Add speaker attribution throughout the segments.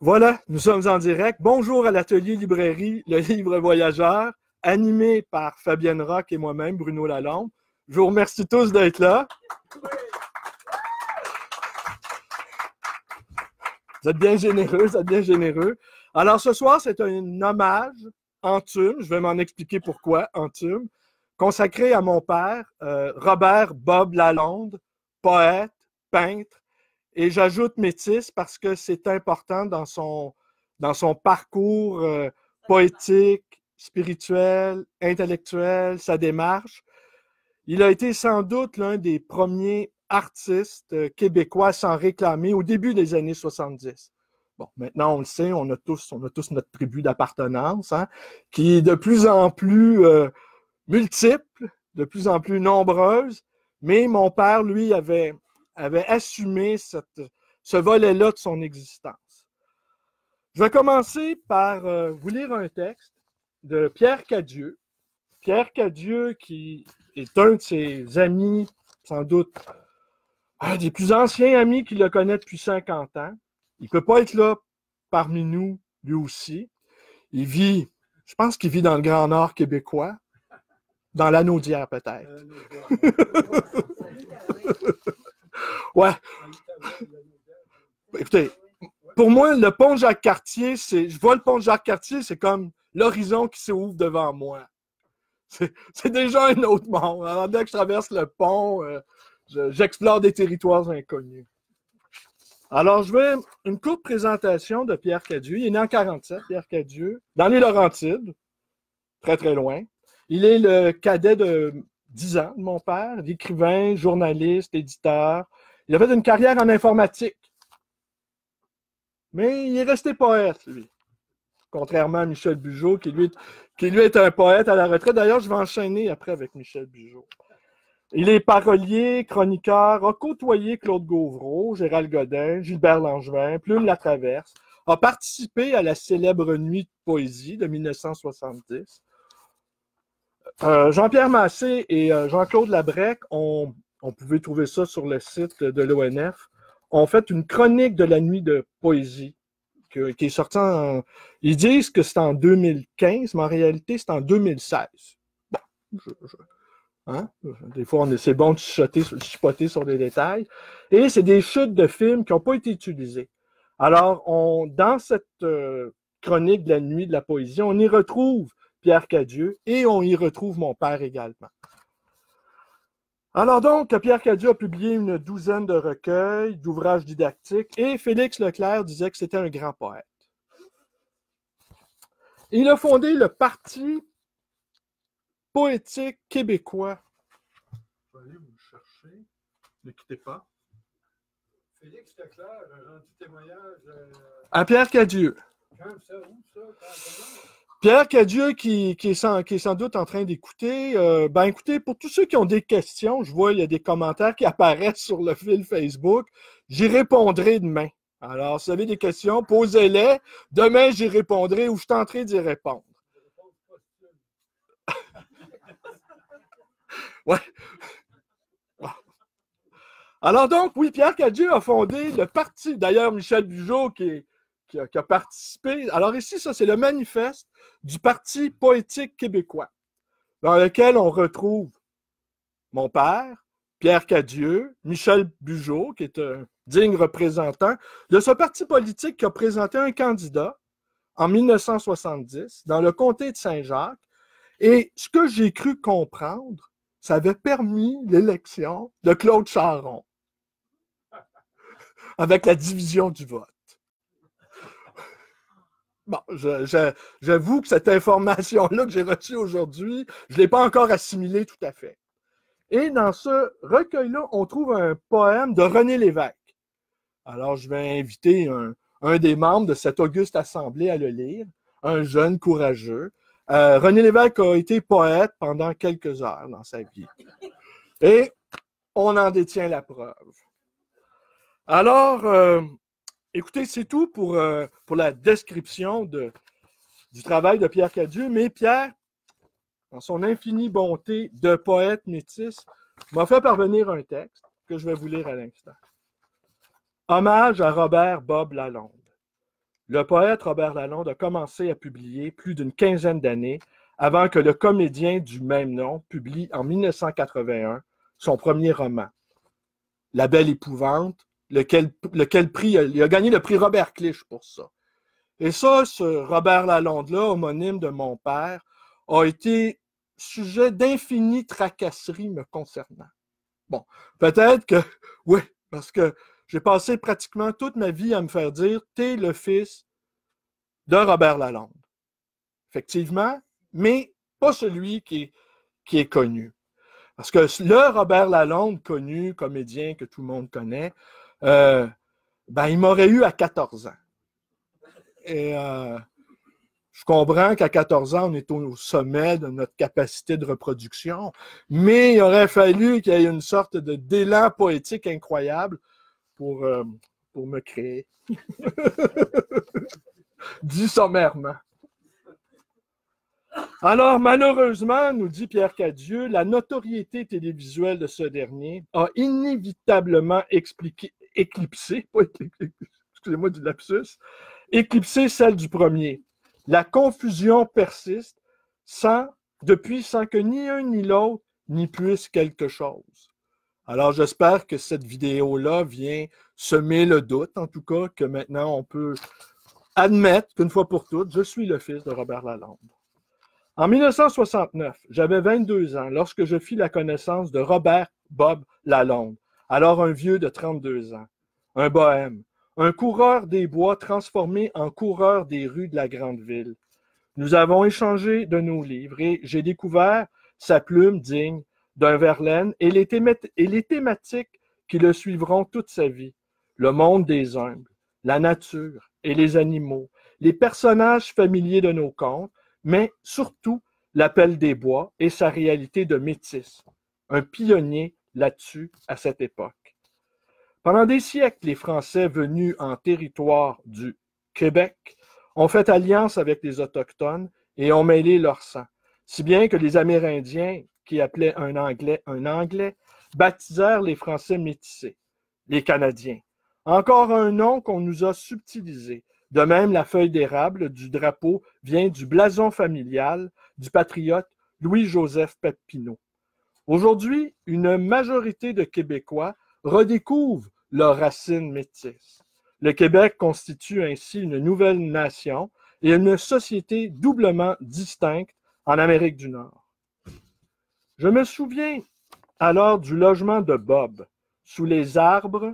Speaker 1: Voilà, nous sommes en direct. Bonjour à l'atelier librairie Le Livre Voyageur, animé par Fabienne Roch et moi-même, Bruno Lalonde. Je vous remercie tous d'être là. Vous êtes bien généreux, vous êtes bien généreux. Alors ce soir, c'est un hommage enthume, je vais m'en expliquer pourquoi, enthume, consacré à mon père, Robert Bob Lalonde, poète, peintre, et j'ajoute métis parce que c'est important dans son parcours poétique, spirituel, intellectuel, sa démarche. Il a été sans doute l'un des premiers artistes québécois à s'en réclamer au début des années 70. Bon, maintenant, on le sait, on a tous notre tribu d'appartenance, hein, qui est de plus en plus multiple, de plus en plus nombreuse, mais mon père, lui, avait assumé ce volet-là de son existence. Je vais commencer par vous lire un texte de Pierre Cadieux. Pierre Cadieux, qui est un de ses amis, sans doute un des plus anciens amis qu'il le connaît depuis 50 ans. Il ne peut pas être là parmi nous, lui aussi. Je pense qu'il vit dans le Grand Nord québécois, dans l'Anaudière peut-être. Ouais. Écoutez, pour moi, le pont Jacques-Cartier, je vois le pont Jacques-Cartier, c'est comme l'horizon qui s'ouvre devant moi. C'est déjà un autre monde. Alors, dès que je traverse le pont, j'explore des territoires inconnus. Alors, une courte présentation de Pierre Cadieux. Il est né en 1947, Pierre Cadieux, dans les Laurentides, très, très loin. Il est le cadet de 10 ans de mon père, écrivain, journaliste, éditeur. Il a fait une carrière en informatique. Mais il est resté poète, lui. Contrairement à Michel Bugeaud, qui lui est un poète à la retraite. D'ailleurs, je vais enchaîner après avec Michel Bugeaud. Il est parolier, chroniqueur, a côtoyé Claude Gauvreau, Gérald Godin, Gilbert Langevin, Plume Latraverse, a participé à la célèbre Nuit de poésie de 1970. Jean-Pierre Massé et Jean-Claude Labrec, on pouvait trouver ça sur le site de l'ONF, ont fait une chronique de la Nuit de poésie qui est sortie Ils disent que c'est en 2015, mais en réalité, c'est en 2016. Bon, hein? Des fois, c'est bon de chipoter sur des détails. Et c'est des chutes de films qui n'ont pas été utilisées. Alors, dans cette chronique de la Nuit de la poésie, on y retrouve Pierre Cadieux et on y retrouve mon père également. Alors donc, Pierre Cadieux a publié une douzaine de recueils, d'ouvrages didactiques, et Félix Leclerc disait que c'était un grand poète. Il a fondé le Parti poétique québécois. Je vais aller vous le chercher. Ne quittez pas.
Speaker 2: Félix Leclerc, un gentil témoignage.
Speaker 1: À Pierre Cadieux.
Speaker 2: Quand ça, où ça?
Speaker 1: Pierre Cadieux qui est sans doute en train d'écouter. Écoutez, pour tous ceux qui ont des questions, je vois il y a des commentaires qui apparaissent sur le fil Facebook. J'y répondrai demain. Alors, si vous avez des questions, posez-les. Demain, j'y répondrai ou je tenterai d'y répondre. Ouais. Alors donc, oui, Pierre Cadieux a fondé le parti. D'ailleurs, Michel Bugeaud qui a participé. Alors ici, ça, c'est le manifeste du Parti poétique québécois, dans lequel on retrouve mon père, Pierre Cadieux, Michel Bugeaud, qui est un digne représentant de ce parti politique qui a présenté un candidat en 1970 dans le comté de Saint-Jacques. Et ce que j'ai cru comprendre, ça avait permis l'élection de Claude Charron avec la division du vote. Bon, j'avoue que cette information-là que j'ai reçue aujourd'hui, je ne l'ai pas encore assimilée tout à fait. Et dans ce recueil-là, on trouve un poème de René Lévesque. Alors, je vais inviter un des membres de cette auguste assemblée à le lire, un jeune courageux. René Lévesque a été poète pendant quelques heures dans sa vie. Et on en détient la preuve. Alors, écoutez, c'est tout pour la description du travail de Pierre Cadieux, mais Pierre, dans son infinie bonté de poète métis, m'a fait parvenir un texte que je vais vous lire à l'instant. Hommage à Robert Bob Lalonde. Le poète Robert Lalonde a commencé à publier plus d'une quinzaine d'années avant que le comédien du même nom publie en 1981 son premier roman, La Belle Épouvante, lequel prix, il a gagné le prix Robert Clich pour ça. Et ça, ce Robert Lalonde-là, homonyme de mon père, a été sujet d'infinies tracasseries me concernant. Bon, peut-être que, oui, parce que j'ai passé pratiquement toute ma vie à me faire dire « T'es le fils de Robert Lalonde ». Effectivement, mais pas celui qui est connu. Parce que le Robert Lalonde, connu, comédien que tout le monde connaît, il m'aurait eu à 14 ans. Et je comprends qu'à 14 ans, on est au sommet de notre capacité de reproduction, mais il aurait fallu qu'il y ait une sorte d'élan poétique incroyable pour me créer. Dit sommairement. Alors, malheureusement, nous dit Pierre Cadieux, la notoriété télévisuelle de ce dernier a inévitablement éclipsé celle du premier. La confusion persiste depuis sans que ni un ni l'autre n'y puisse quelque chose. Alors, j'espère que cette vidéo-là vient semer le doute, en tout cas, que maintenant on peut admettre qu'une fois pour toutes, je suis le fils de Robert Lalonde. En 1969, j'avais 22 ans lorsque je fis la connaissance de Robert Bob Lalonde, alors un vieux de 32 ans, un bohème, un coureur des bois transformé en coureur des rues de la grande ville. Nous avons échangé de nos livres et j'ai découvert sa plume digne d'un Verlaine et les thématiques qui le suivront toute sa vie. Le monde des humbles, la nature et les animaux, les personnages familiers de nos contes, mais surtout l'appel des bois et sa réalité de métis. Un pionnier là-dessus à cette époque. Pendant des siècles, les Français venus en territoire du Québec ont fait alliance avec les Autochtones et ont mêlé leur sang, si bien que les Amérindiens, qui appelaient un Anglais, baptisèrent les Français métissés, les Canadiens. Encore un nom qu'on nous a subtilisé. De même, la feuille d'érable du drapeau vient du blason familial du patriote Louis-Joseph Papineau. Aujourd'hui, une majorité de Québécois redécouvrent leurs racines métisses. Le Québec constitue ainsi une nouvelle nation et une société doublement distincte en Amérique du Nord. Je me souviens alors du logement de Bob, sous les arbres,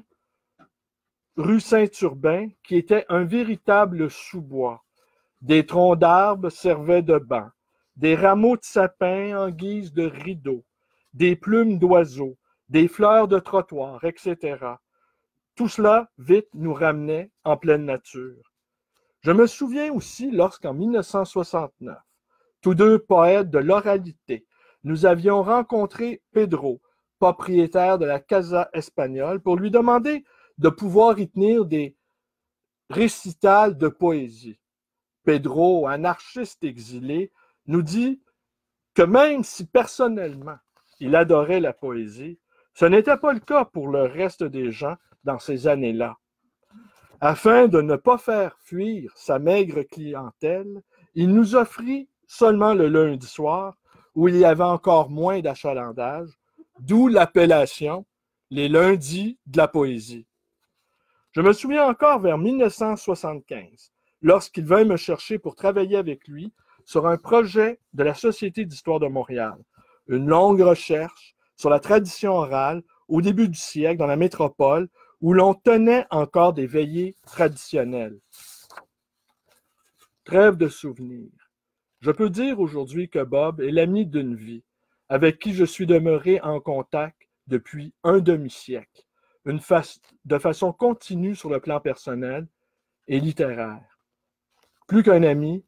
Speaker 1: rue Saint-Urbain, qui était un véritable sous-bois. Des troncs d'arbres servaient de banc, des rameaux de sapin en guise de rideaux, des plumes d'oiseaux, des fleurs de trottoir, etc. Tout cela, vite, nous ramenait en pleine nature. Je me souviens aussi lorsqu'en 1969, tous deux poètes de l'oralité, nous avions rencontré Pedro, propriétaire de la Casa Espagnole, pour lui demander de pouvoir y tenir des récitals de poésie. Pedro, anarchiste exilé, nous dit que même si personnellement il adorait la poésie, ce n'était pas le cas pour le reste des gens dans ces années-là. Afin de ne pas faire fuir sa maigre clientèle, il nous offrit seulement le lundi soir, où il y avait encore moins d'achalandage, d'où l'appellation les lundis de la poésie. Je me souviens encore vers 1975, lorsqu'il vint me chercher pour travailler avec lui sur un projet de la Société d'histoire de Montréal, une longue recherche sur la tradition orale au début du siècle dans la métropole où l'on tenait encore des veillées traditionnelles. Trêve de souvenirs. Je peux dire aujourd'hui que Bob est l'ami d'une vie, avec qui je suis demeuré en contact depuis un demi-siècle, de façon continue sur le plan personnel et littéraire. Plus qu'un ami,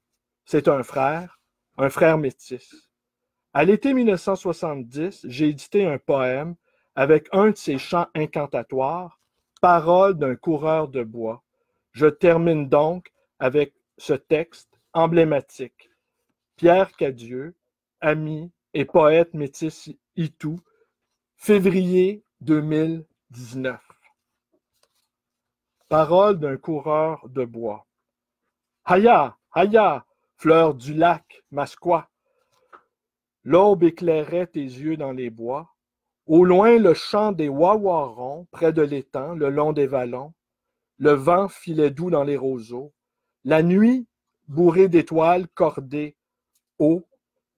Speaker 1: c'est un frère métis. À l'été 1970, j'ai édité un poème avec un de ses chants incantatoires, Paroles d'un coureur de bois. Je termine donc avec ce texte emblématique. Pierre Cadieux, ami et poète métis itou, février 2019. Paroles d'un coureur de bois. Haya, haya, fleur du lac, Masquoi. L'aube éclairait tes yeux dans les bois. Au loin, le chant des wawarons, près de l'étang, le long des vallons. Le vent filait doux dans les roseaux. La nuit, bourrée d'étoiles cordées, haut,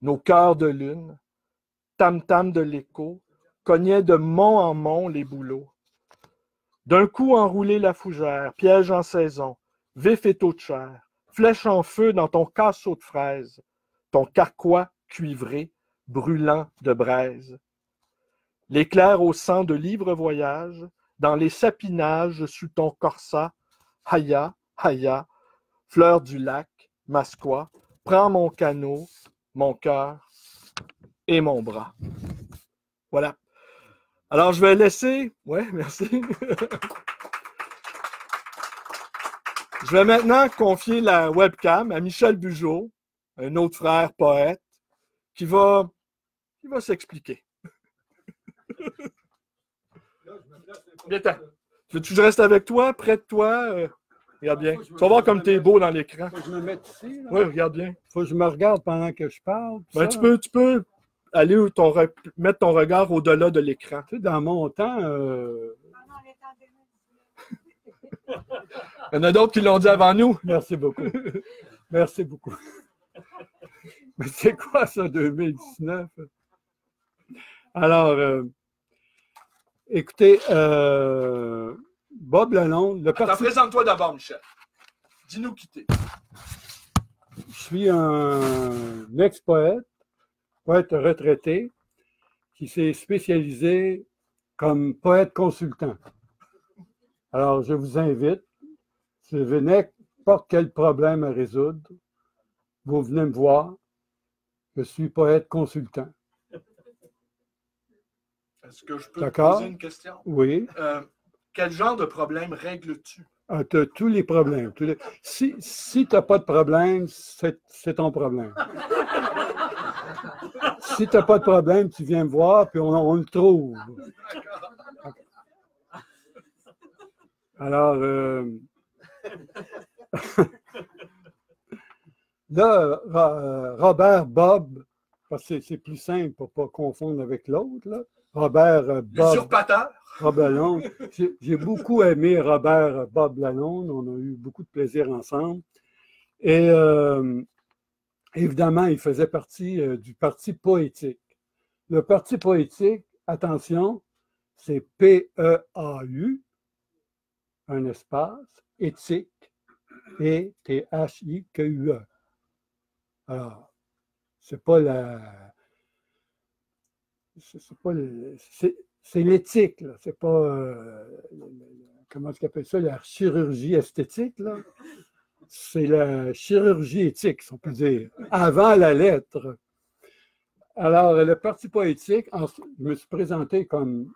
Speaker 1: nos cœurs de lune, tam-tam de l'écho, cognaient de mont en mont les bouleaux. D'un coup enroulé la fougère, piège en saison, vif étau de chair, flèche en feu dans ton casseau de fraises, ton carquois cuivré, brûlant de braise. L'éclair au sang de livre voyage, dans les sapinages sous ton corsat, haya, haya, fleur du lac, Masquoi, prends mon canot, mon cœur et mon bras. Voilà. Alors, je vais laisser... Oui, merci. Je vais maintenant confier la webcam à Michel Bugeaud, un autre frère poète, qui va s'expliquer. Viens-t'en. Veux-tu que je reste avec toi, près de toi? Regarde bien. Tu vas voir comme tu es beau dans l'écran.
Speaker 2: Faut que je me mette ici. Là.
Speaker 1: Oui, regarde bien.
Speaker 2: Faut que je me regarde pendant que je parle.
Speaker 1: Ben, tu peux aller mettre ton regard au-delà de l'écran.
Speaker 2: Tu sais, dans mon temps...
Speaker 1: Il y en a d'autres qui l'ont dit avant nous.
Speaker 2: Merci beaucoup. Merci beaucoup. Mais c'est quoi ça, 2019? Alors, écoutez, Bob Lalonde,
Speaker 1: Présente-toi d'abord, Michel. Dis-nous qui t'es.
Speaker 2: Je suis un ex-poète, poète retraité, qui s'est spécialisé comme poète consultant. Alors, je vous invite, si vous venez n'importe quel problème à résoudre, vous venez me voir. Je suis poète consultant.
Speaker 1: Est-ce que je peux te poser une question?
Speaker 2: Oui.
Speaker 1: Quel genre de problème règles-tu?
Speaker 2: Ah, tu as tous les problèmes. Si tu n'as pas de problème, c'est ton problème. Si tu n'as pas de problème, tu viens me voir, puis on le trouve. Alors, là, Robert Bob, parce que c'est plus simple pour ne pas confondre avec l'autre, là. Robert Bob.
Speaker 1: L'usurpateur.
Speaker 2: Bob Lalonde. J'ai beaucoup aimé Robert Bob Lalonde. On a eu beaucoup de plaisir ensemble. Et évidemment, il faisait partie du Parti poétique. Le Parti poétique, attention, c'est P-E-A-U, un espace, éthique, et T-H-I-Q-U-E. Alors, c'est pas la... C'est l'éthique, là. C'est pas... comment tu appelles ça? La chirurgie esthétique, là. C'est la chirurgie éthique, si on peut dire, avant la lettre. Alors, le Parti poétique, je me suis présenté comme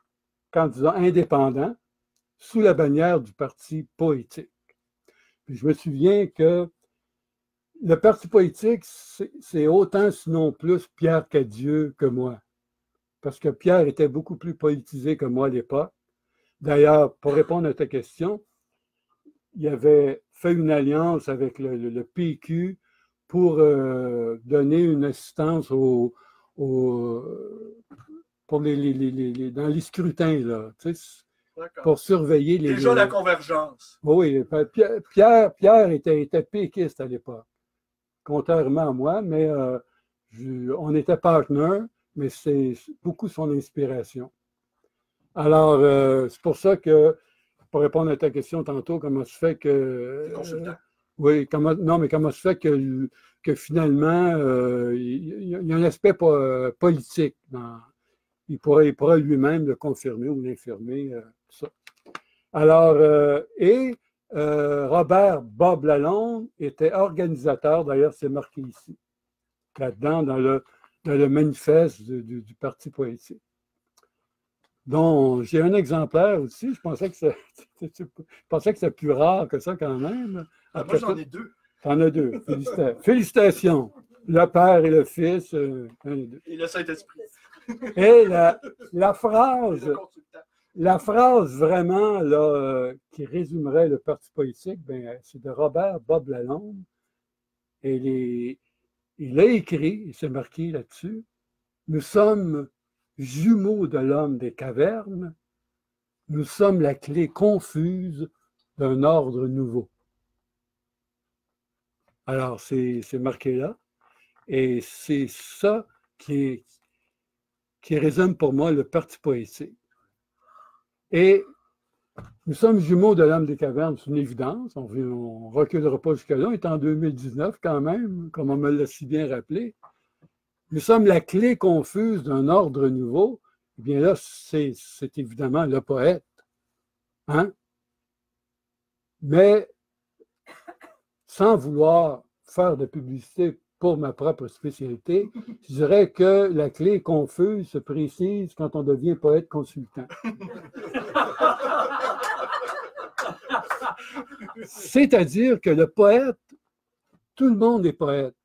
Speaker 2: candidat indépendant sous la bannière du Parti poétique. Puis je me souviens que le Parti poétique, c'est autant, sinon plus, Pierre Cadieux que moi. Parce que Pierre était beaucoup plus politisé que moi à l'époque. D'ailleurs, pour répondre à ta question, il avait fait une alliance avec le PQ pour donner une assistance dans les scrutins, là, tu sais, pour surveiller les...
Speaker 1: Déjà la convergence.
Speaker 2: Oui, Pierre était péquiste à l'époque, contrairement à moi, mais on était partenaires, mais c'est beaucoup son inspiration. Alors, c'est pour ça que, pour répondre à ta question tantôt, comment se fait que... oui, comment se fait que finalement, il y a un aspect politique. Il pourra lui-même le confirmer ou l'infirmer, tout ça. Alors, Robert Bob Lalonde était organisateur, d'ailleurs, c'est marqué ici, là-dedans, dans le manifeste du Parti poétique. Donc, j'ai un exemplaire aussi. Je pensais que c'était plus rare que ça quand même.
Speaker 1: Moi, j'en ai deux.
Speaker 2: T'en as deux. Félicitations. Le père et le fils.
Speaker 1: Et le Saint-Esprit.
Speaker 2: Et la phrase vraiment là, qui résumerait le Parti poétique, c'est de Robert Bob Lalonde. Et il a écrit, il s'est marqué là-dessus, nous sommes jumeaux de l'homme des cavernes, nous sommes la clé confuse d'un ordre nouveau. Alors, c'est marqué là, et c'est ça qui résume pour moi le parti poétique. Et nous sommes jumeaux de l'homme des cavernes, c'est une évidence, on ne reculera pas jusque-là, on est en 2019 quand même, comme on me l'a si bien rappelé. Nous sommes la clé confuse d'un ordre nouveau. Eh bien là, c'est évidemment le poète. Hein? Mais sans vouloir faire de publicité pour ma propre spécialité, je dirais que la clé confuse se précise quand on devient poète consultant. C'est-à-dire que le poète, tout le monde est poète.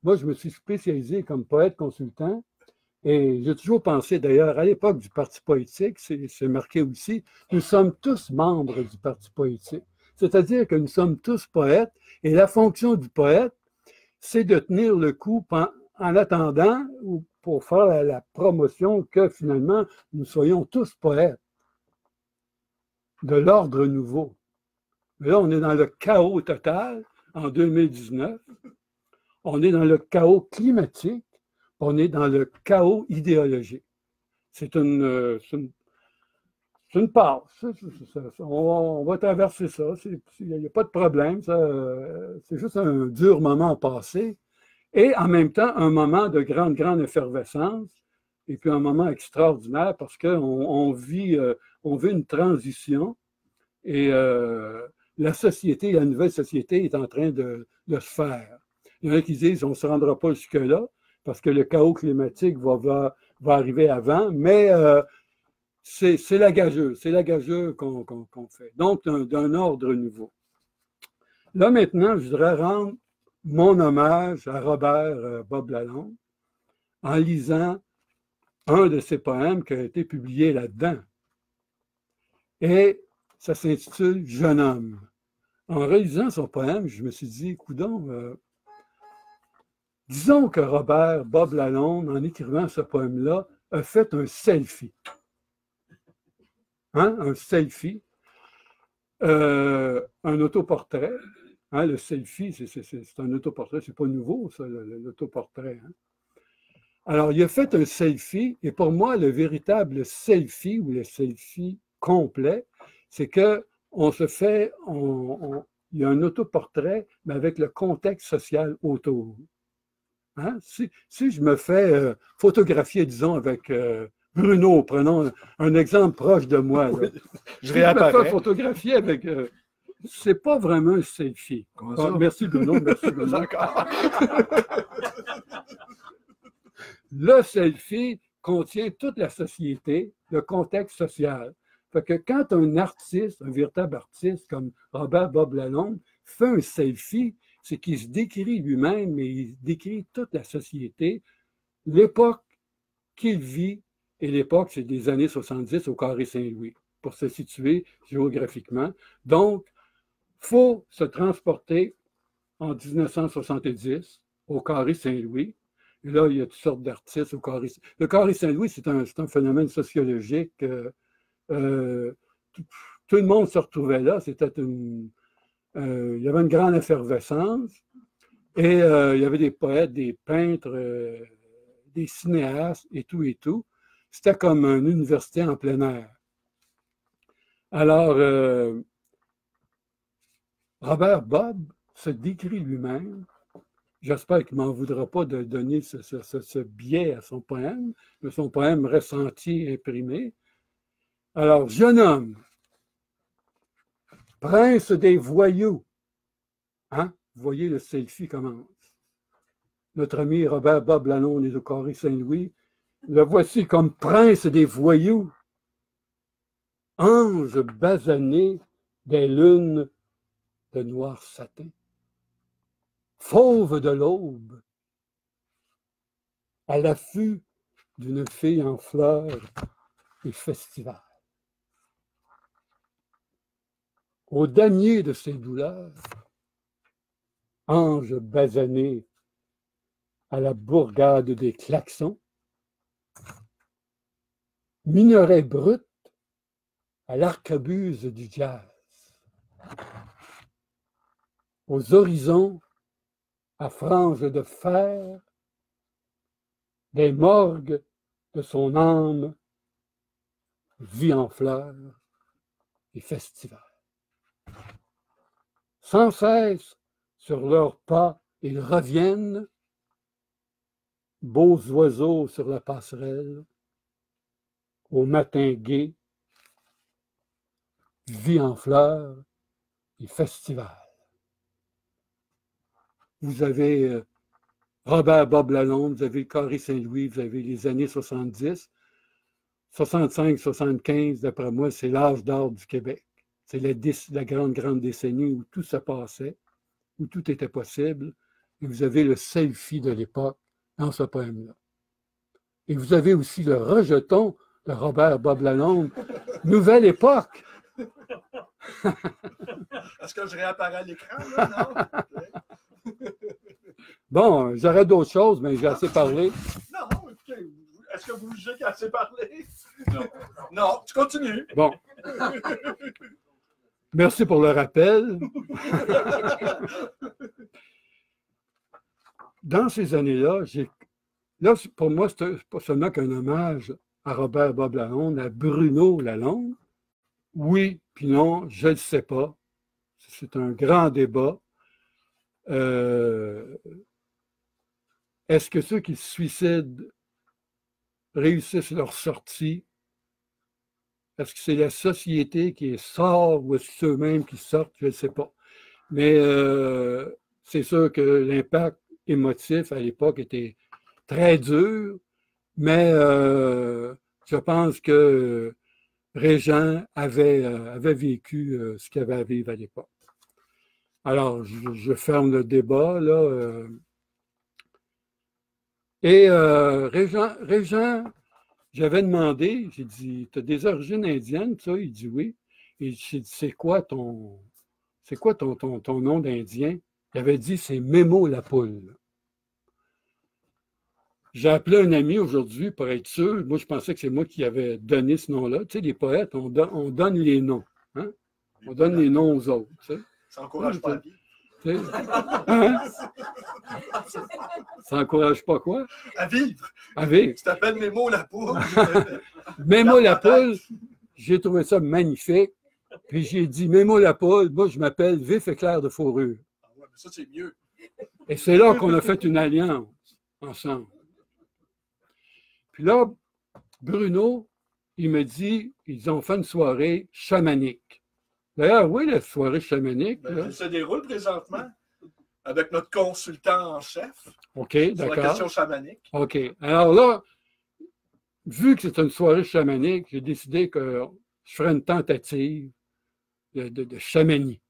Speaker 2: Moi, je me suis spécialisé comme poète consultant et j'ai toujours pensé, d'ailleurs, à l'époque du Parti politique, c'est marqué aussi, nous sommes tous membres du Parti politique. C'est-à-dire que nous sommes tous poètes et la fonction du poète, c'est de tenir le coup en attendant ou pour faire la promotion que finalement nous soyons tous poètes de l'ordre nouveau. Mais là, on est dans le chaos total en 2019. On est dans le chaos climatique, on est dans le chaos idéologique. C'est une passe. On va traverser ça. Il n'y a pas de problème. C'est juste un dur moment passé. Et en même temps, un moment de grande, grande effervescence. Et puis un moment extraordinaire parce qu'on vit une transition. Et la société, la nouvelle société est en train de se faire. Il y en a qui disent qu'on ne se rendra pas jusque-là parce que le chaos climatique va arriver avant, mais c'est la gageuse qu'on fait. Donc, d'un ordre nouveau. Là, maintenant, je voudrais rendre mon hommage à Robert Bob Lalonde en lisant un de ses poèmes qui a été publié là-dedans. Et ça s'intitule « Jeune homme ». En relisant son poème, je me suis dit, coudonc, disons que Robert Bob Lalonde, en écrivant ce poème-là, a fait un selfie. Hein? Un selfie. Un autoportrait. Hein? Le selfie, c'est un autoportrait, c'est pas nouveau, ça, l'autoportrait. Hein? Alors, il a fait un selfie, et pour moi, le véritable selfie, ou le selfie complet, c'est que on se fait, il y a un autoportrait, mais avec le contexte social autour. Hein? Si je me fais photographier, disons, avec Bruno, prenons un exemple proche de moi. Là.
Speaker 1: Je réapparais.
Speaker 2: Si je me fais photographier avec... c'est pas vraiment un selfie. Merci Bruno, merci Bruno. Le selfie contient toute la société, le contexte social. Fait que quand un artiste, un véritable artiste comme Robert Bob Lalonde fait un selfie, c'est qu'il se décrit lui-même, mais il décrit toute la société, l'époque qu'il vit, et l'époque, c'est des années 70 au Carré Saint-Louis, pour se situer géographiquement. Donc, il faut se transporter en 1970 au Carré Saint-Louis. Et là, il y a toutes sortes d'artistes au Carré Saint-Louis. Le Carré Saint-Louis, c'est un phénomène sociologique. Tout le monde se retrouvait là. Il y avait une grande effervescence. Et il y avait des poètes, des peintres, des cinéastes et tout et tout. C'était comme une université en plein air. Alors, Robert Bob se décrit lui-même. J'espère qu'il ne m'en voudra pas de donner ce biais à son poème, mais son poème ressenti, imprimé. Alors, jeune homme, prince des voyous. Hein? Vous voyez, le selfie commence. Notre ami Robert Bob Lalonde est au Carré Saint-Louis. Le voici comme prince des voyous. Ange basané des lunes de noir satin. Fauve de l'aube, à l'affût d'une fille en fleurs et festival. Au damier de ses douleurs, ange basané à la bourgade des klaxons, minaret brut à l'arquebuse du jazz, aux horizons à franges de fer, des morgues de son âme, vie en fleurs et festival. Sans cesse, sur leurs pas, ils reviennent, beaux oiseaux sur la passerelle, au matin gai, vie en fleurs et festival. Vous avez Robert Bob Lalonde, vous avez Carré Saint-Louis, vous avez les années 70, 65, 75, d'après moi, c'est l'âge d'or du Québec. C'est la grande décennie où tout se passait, où tout était possible. Et vous avez le selfie de l'époque dans ce poème-là. Et vous avez aussi le rejeton de Robert Bob Lalonde, Nouvelle époque.
Speaker 1: Est-ce que je réapparais à l'écran, là? Non?
Speaker 2: Bon, j'aurais d'autres choses, mais j'ai assez parlé.
Speaker 1: Non, écoutez, est-ce que vous jugez qu'il a assez parlé? Non. Non, tu continues.
Speaker 2: Bon. Merci pour le rappel. Dans ces années-là, pour moi, c'est pas seulement qu'un hommage à Robert Bob Lalonde, à Bruno Lalonde. Oui, puis non, je ne le sais pas. C'est un grand débat. Est-ce que ceux qui se suicident réussissent leur sortie? Est-ce que c'est la société qui sort ou est-ce ceux-mêmes qui sortent? Je ne sais pas. Mais c'est sûr que l'impact émotif à l'époque était très dur, mais je pense que Régent avait vécu ce qu'il avait à vivre à l'époque. Alors, je ferme le débat, là. Et Régent, j'avais demandé, j'ai dit, tu as des origines indiennes, ça? Il dit oui. Et j'ai dit, c'est quoi ton nom d'Indien? Il avait dit, c'est Mémo la poule. J'ai appelé un ami aujourd'hui pour être sûr. Moi, je pensais que c'est moi qui avais donné ce nom-là. Tu sais, les poètes, on donne les noms. Hein? On donne les noms aux autres. Tu sais.
Speaker 1: Ça n'encourage pas la vie.
Speaker 2: Hein? Ça n'encourage pas quoi?
Speaker 1: À vivre.
Speaker 2: À vivre.
Speaker 1: Tu t'appelles Mémo la poule.
Speaker 2: Mémo la poule, j'ai trouvé ça magnifique. Puis j'ai dit, Mémo la poule, moi je m'appelle Vif Éclair de Fourrure.
Speaker 1: Ah ouais, mais ça, c'est mieux.
Speaker 2: Et c'est là qu'on a fait une alliance ensemble. Puis là, Bruno, il me dit, ils ont fait une soirée chamanique. D'ailleurs, oui, la soirée chamanique.
Speaker 1: Elle se déroule présentement avec notre consultant en chef.
Speaker 2: OK,
Speaker 1: sur
Speaker 2: d'accord.
Speaker 1: la question chamanique.
Speaker 2: OK. Alors là, vu que c'est une soirée chamanique, j'ai décidé que je ferais une tentative de chamanie.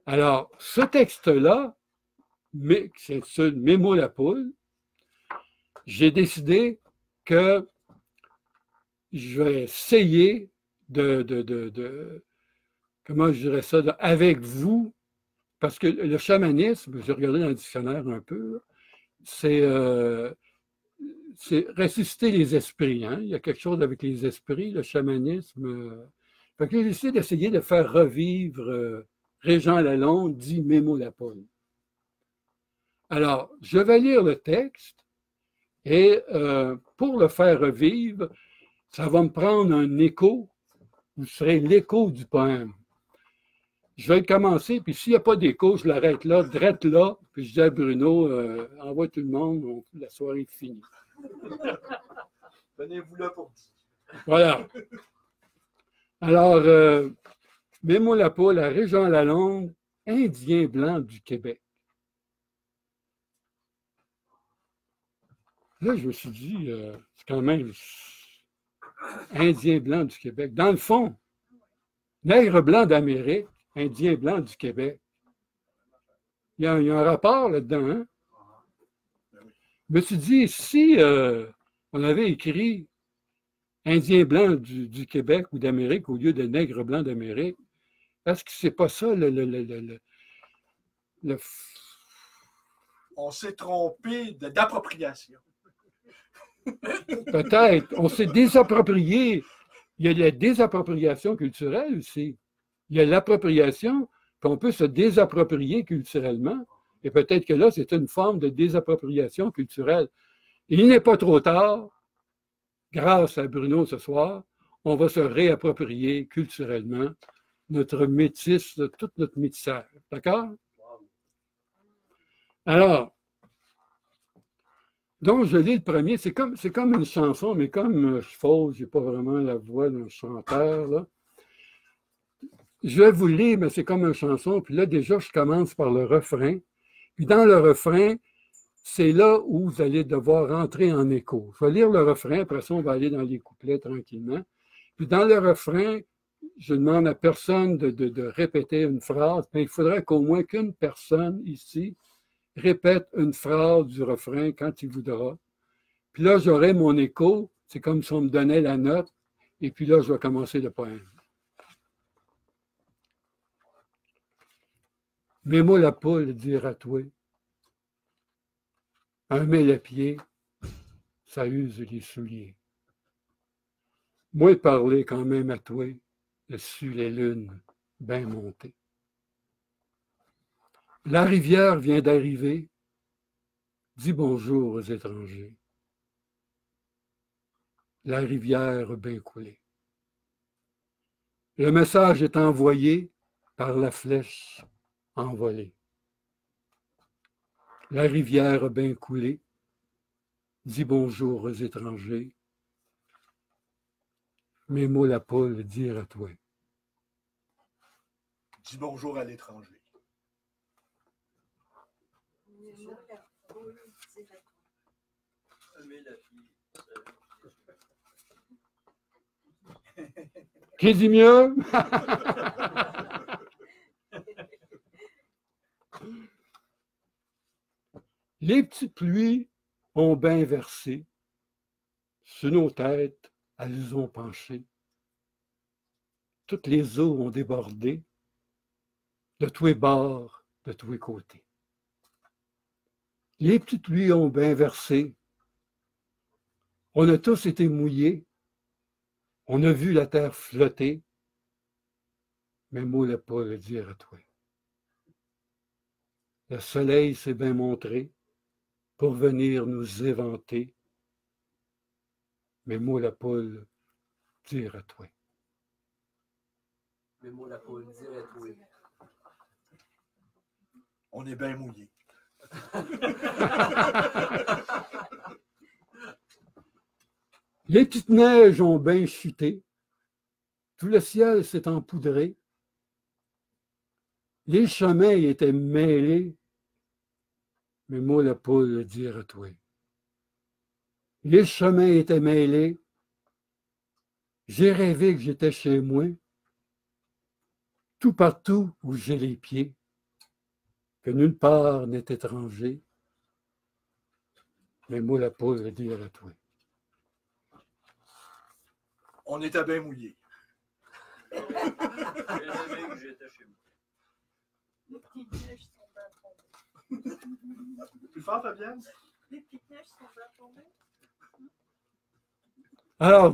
Speaker 2: Alors, ce texte-là, qui s'intitule Mémo la poule, j'ai décidé que je vais essayer comment je dirais ça, avec vous, parce que le chamanisme, j'ai regardé dans le dictionnaire un peu, c'est ressusciter les esprits. Hein? Il y a quelque chose avec les esprits, le chamanisme. Fait que j'ai décidé d'essayer de faire revivre Régent Lalonde, dit Mémo la poule. Alors, je vais lire le texte et pour le faire revivre, ça va me prendre un écho. Vous serez l'écho du poème. Je vais commencer, puis s'il n'y a pas d'écho, je l'arrête là, drette là, puis je dis à Bruno, envoie tout le monde, la soirée est finie.
Speaker 1: Venez-vous là pour dire.
Speaker 2: Voilà. Alors, Mémo la poule à Régent Lalonde, Indien blanc du Québec. Là, je me suis dit, c'est quand même Indien blanc du Québec. Dans le fond, nègre blanc d'Amérique, Indien blanc du Québec. Il y a un rapport là-dedans. Hein? Je me suis dit, si on avait écrit Indien blanc du Québec ou d'Amérique au lieu de nègre blanc d'Amérique, est-ce que c'est pas ça le
Speaker 1: On s'est trompé d'appropriation.
Speaker 2: peut-être, on s'est désapproprié. Il y a la désappropriation culturelle aussi. Il y a l'appropriation, puis on peut se désapproprier culturellement. Et peut-être que là, c'est une forme de désappropriation culturelle. Il n'est pas trop tard, grâce à Bruno ce soir, on va se réapproprier culturellement notre métis, toute notre métissage. D'accord? Alors, donc je lis le premier, c'est comme une chanson, mais comme je fausse, je n'ai pas vraiment la voix d'un chanteur, là. Je vais vous le lire, mais c'est comme une chanson, puis là, déjà, je commence par le refrain. Puis dans le refrain, c'est là où vous allez devoir rentrer en écho. Je vais lire le refrain, après ça, on va aller dans les couplets tranquillement. Puis dans le refrain, je demande à personne de répéter une phrase, mais il faudrait qu'au moins qu'une personne ici répète une phrase du refrain quand il voudra. Puis là, j'aurai mon écho, c'est comme si on me donnait la note, et puis là, je vais commencer le poème. Mets-moi la poule, dire à toi. Un mets-le-pied, ça use les souliers. Moi parler quand même à toi, dessus les lunes, bien montées. La rivière vient d'arriver, dis bonjour aux étrangers. La rivière bien coulée. Le message est envoyé par la flèche envolée. La rivière bien coulée, dis bonjour aux étrangers. Mes mots la poule dire à toi.
Speaker 1: Dis bonjour à l'étranger.
Speaker 2: Qui dit mieux? Les petites pluies ont bien versé, sur nos têtes, elles ont penché. Toutes les eaux ont débordé, de tous les bords, de tous les côtés. Les petites pluies ont bien versé. On a tous été mouillés. On a vu la terre flotter. Mais moi, le pas le dire à toi. Le soleil s'est bien montré pour venir nous éventer. Mais moi, la poule, dire à toi.
Speaker 3: Mais moi, la poule, dire à toi.
Speaker 1: On est bien mouillés.
Speaker 2: Les petites neiges ont bien chuté. Tout le ciel s'est empoudré. Les chemins étaient mêlés. Mais moi, la poule, dire à toi. Les chemins étaient mêlés. J'ai rêvé que j'étais chez moi. Tout partout où j'ai les pieds. Que nulle part n'est étranger. Mais moi, la poule, dire à toi.
Speaker 1: On était bien mouillés.
Speaker 3: J'ai rêvé que j'étais chez moi.
Speaker 4: Les petites neiges sont bien tombées.
Speaker 1: Plus fort, Fabienne?
Speaker 4: Les petites neiges sont bien tombées.
Speaker 2: Alors,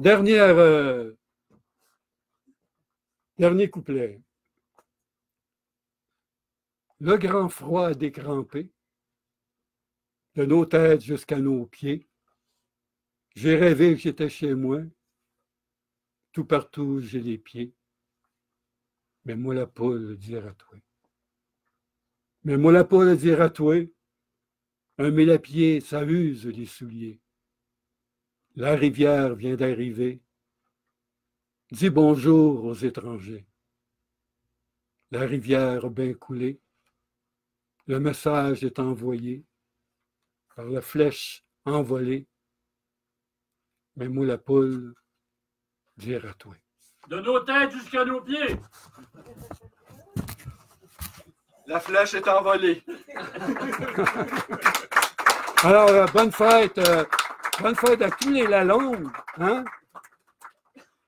Speaker 2: dernier couplet. Le grand froid a décrampé, de nos têtes jusqu'à nos pieds. J'ai rêvé que j'étais chez moi, tout partout j'ai les pieds. Mais moi la poule dire à toi. Mais moi la poule dire à toi, un mélapier, ça use les souliers. La rivière vient d'arriver. Dis bonjour aux étrangers. La rivière a bien coulé. Le message est envoyé par la flèche envolée. Mais moi, la poule, dire à toi.
Speaker 3: De nos têtes jusqu'à nos pieds.
Speaker 1: La flèche est envolée.
Speaker 2: Alors, bonne fête à tous les Lalonde, hein?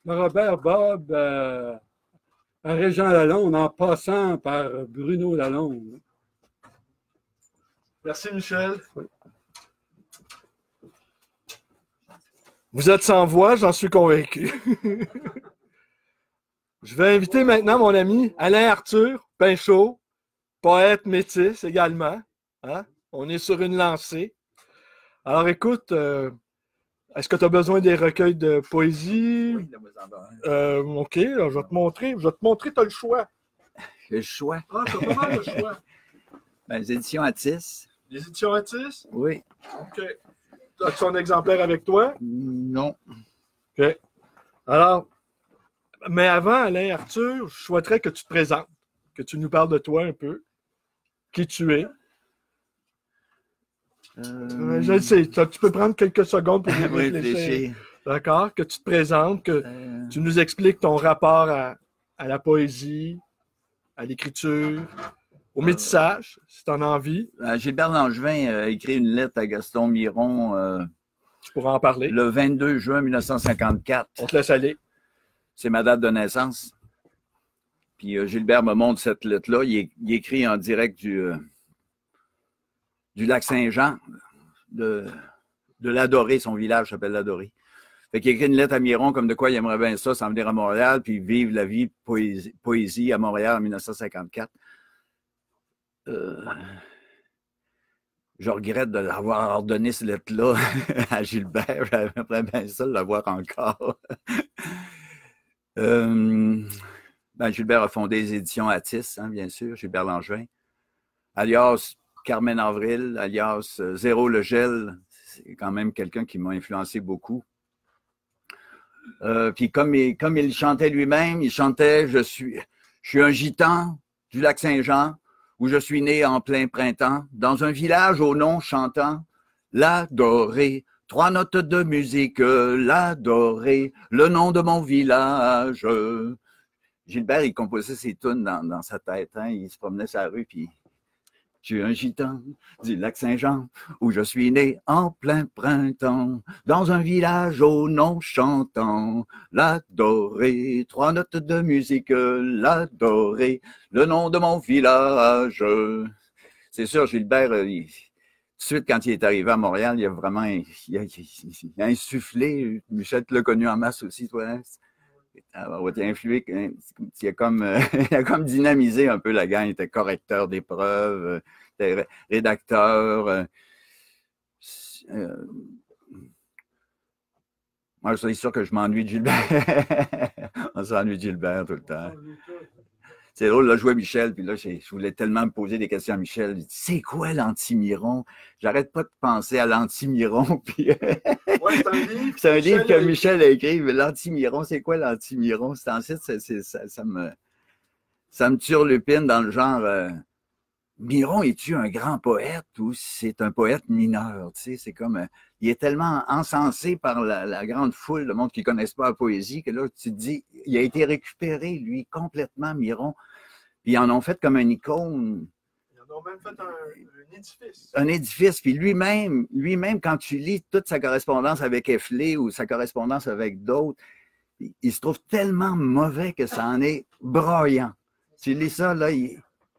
Speaker 2: Robert Bob, à Régent Lalonde, en passant par Bruno Lalonde.
Speaker 1: Merci, Michel. Vous êtes sans voix, j'en suis convaincu. Je vais inviter maintenant mon ami Alain Arthur Pinchot, poète métis également. Hein? On est sur une lancée. Alors écoute, est-ce que tu as besoin des recueils de poésie?
Speaker 5: Oui, là,
Speaker 1: OK, alors je vais te montrer. Tu as le choix.
Speaker 5: j'ai le choix.
Speaker 1: Ah, tu as pas mal le choix.
Speaker 5: Ben, les éditions Atis.
Speaker 1: Les éditions Atis?
Speaker 5: Oui.
Speaker 1: OK. As-tu un exemplaire avec toi?
Speaker 5: Non.
Speaker 1: OK. Alors, mais avant, Alain Arthur, je souhaiterais que tu te présentes, que tu nous parles de toi un peu, qui tu es. Je le sais, tu peux prendre quelques secondes pour y réfléchir. D'accord? Que tu te présentes, que tu nous expliques ton rapport à la poésie, à l'écriture, au métissage, si tu en as envie.
Speaker 5: Gilbert Langevin a écrit une lettre à Gaston Miron
Speaker 1: Tu pourras en parler.
Speaker 5: le 22 juin 1954.
Speaker 1: On te laisse aller.
Speaker 5: C'est ma date de naissance. Puis Gilbert me montre cette lettre-là. Il écrit en direct du lac Saint-Jean, de l'Adoré, son village s'appelle l'Adoré. Fait qu'il écrit une lettre à Miron comme de quoi il aimerait bien ça, s'en venir à Montréal, puis vivre la vie poésie à Montréal en 1954. Je regrette de l'avoir ordonné cette lettre-là à Gilbert. J'aimerais bien ça de l'avoir encore. Gilbert a fondé les éditions Atis, hein, bien sûr, Gilbert Langevin. Alias Carmen Avril, alias Zéro le Gel, c'est quand même quelqu'un qui m'a influencé beaucoup. Puis comme il chantait lui-même, il chantait « Je suis un gitan du lac Saint-Jean, où je suis né en plein printemps, dans un village au nom chantant l'Adoré. 3 notes de musique, l'Adoré, le nom de mon village. » Gilbert, il composait ses tunes dans sa tête. Hein? Il se promenait sur la rue, puis « Je suis un gitan du lac Saint-Jean, où je suis né en plein printemps, dans un village au nom chantant, l'Adoré, 3 notes de musique, l'Adoré, le nom de mon village. » C'est sûr, Gilbert, tout de suite, quand il est arrivé à Montréal, il a vraiment il a insufflé. Michel, tu l'as connu en masse aussi, toi, hein? Alors, il a influé, il a comme dynamisé un peu la gang. Il était correcteur d'épreuves, était rédacteur. Moi, c'est sûr que je m'ennuie de Gilbert. On s'ennuie de Gilbert tout le temps. C'est drôle, là, je jouais Michel, puis là, je voulais tellement me poser des questions à Michel. Je dis, c'est quoi l'anti-Miron? J'arrête pas de penser à l'anti-Miron, puis...
Speaker 1: Ouais,
Speaker 5: c'est un livre que Michel a écrit, mais l'anti-Miron, c'est quoi l'anti-Miron? C'est ensuite, ça me turlupine dans le genre, Miron, es-tu un grand poète ou c'est un poète mineur? Tu sais, c'est comme, il est tellement encensé par la grande foule de monde qui ne connaissent pas la poésie que là, tu te dis, il a été récupéré, lui, complètement, Miron. Puis ils en ont fait comme une icône.
Speaker 1: Ils en ont même fait un édifice.
Speaker 5: Un édifice. Puis lui-même, quand tu lis toute sa correspondance avec Efflé ou sa correspondance avec d'autres, il se trouve tellement mauvais que ça en est broyant. Tu lis ça, là,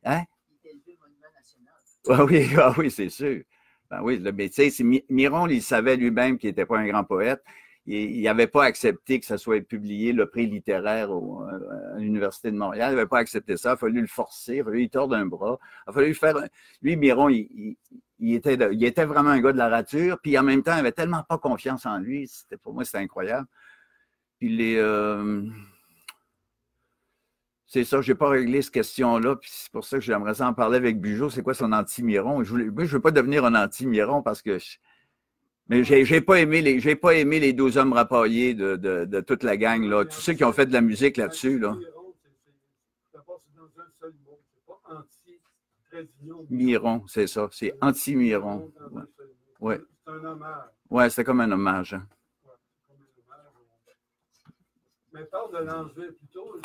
Speaker 5: hein? Ah oui, c'est sûr. Ben oui, mais tu sais, Miron, il savait lui-même qu'il n'était pas un grand poète. Il n'avait pas accepté que ça soit publié, le prix littéraire à l'Université de Montréal. Il n'avait pas accepté ça. Il a fallu le forcer, il a fallu lui tordre un bras. Il a fallu lui faire... Lui, Miron, il était vraiment un gars de la rature, puis en même temps, il avait tellement pas confiance en lui. Pour moi, c'était incroyable. Puis c'est ça, je n'ai pas réglé cette question-là, puis c'est pour ça que j'aimerais ça en parler avec Bugeaud. C'est quoi son anti-Miron? Je ne veux pas devenir un anti-Miron parce que... Mais j'ai pas aimé les 12 hommes rapaillés de toute la gang, là. Tous ceux qui ont fait de la musique là-dessus, là. Miron, c'est ça. C'est anti-Miron. Ouais.
Speaker 2: C'est un hommage.
Speaker 5: Ouais, c'est comme un hommage. Hein.
Speaker 2: Mais parle de Langevin plutôt.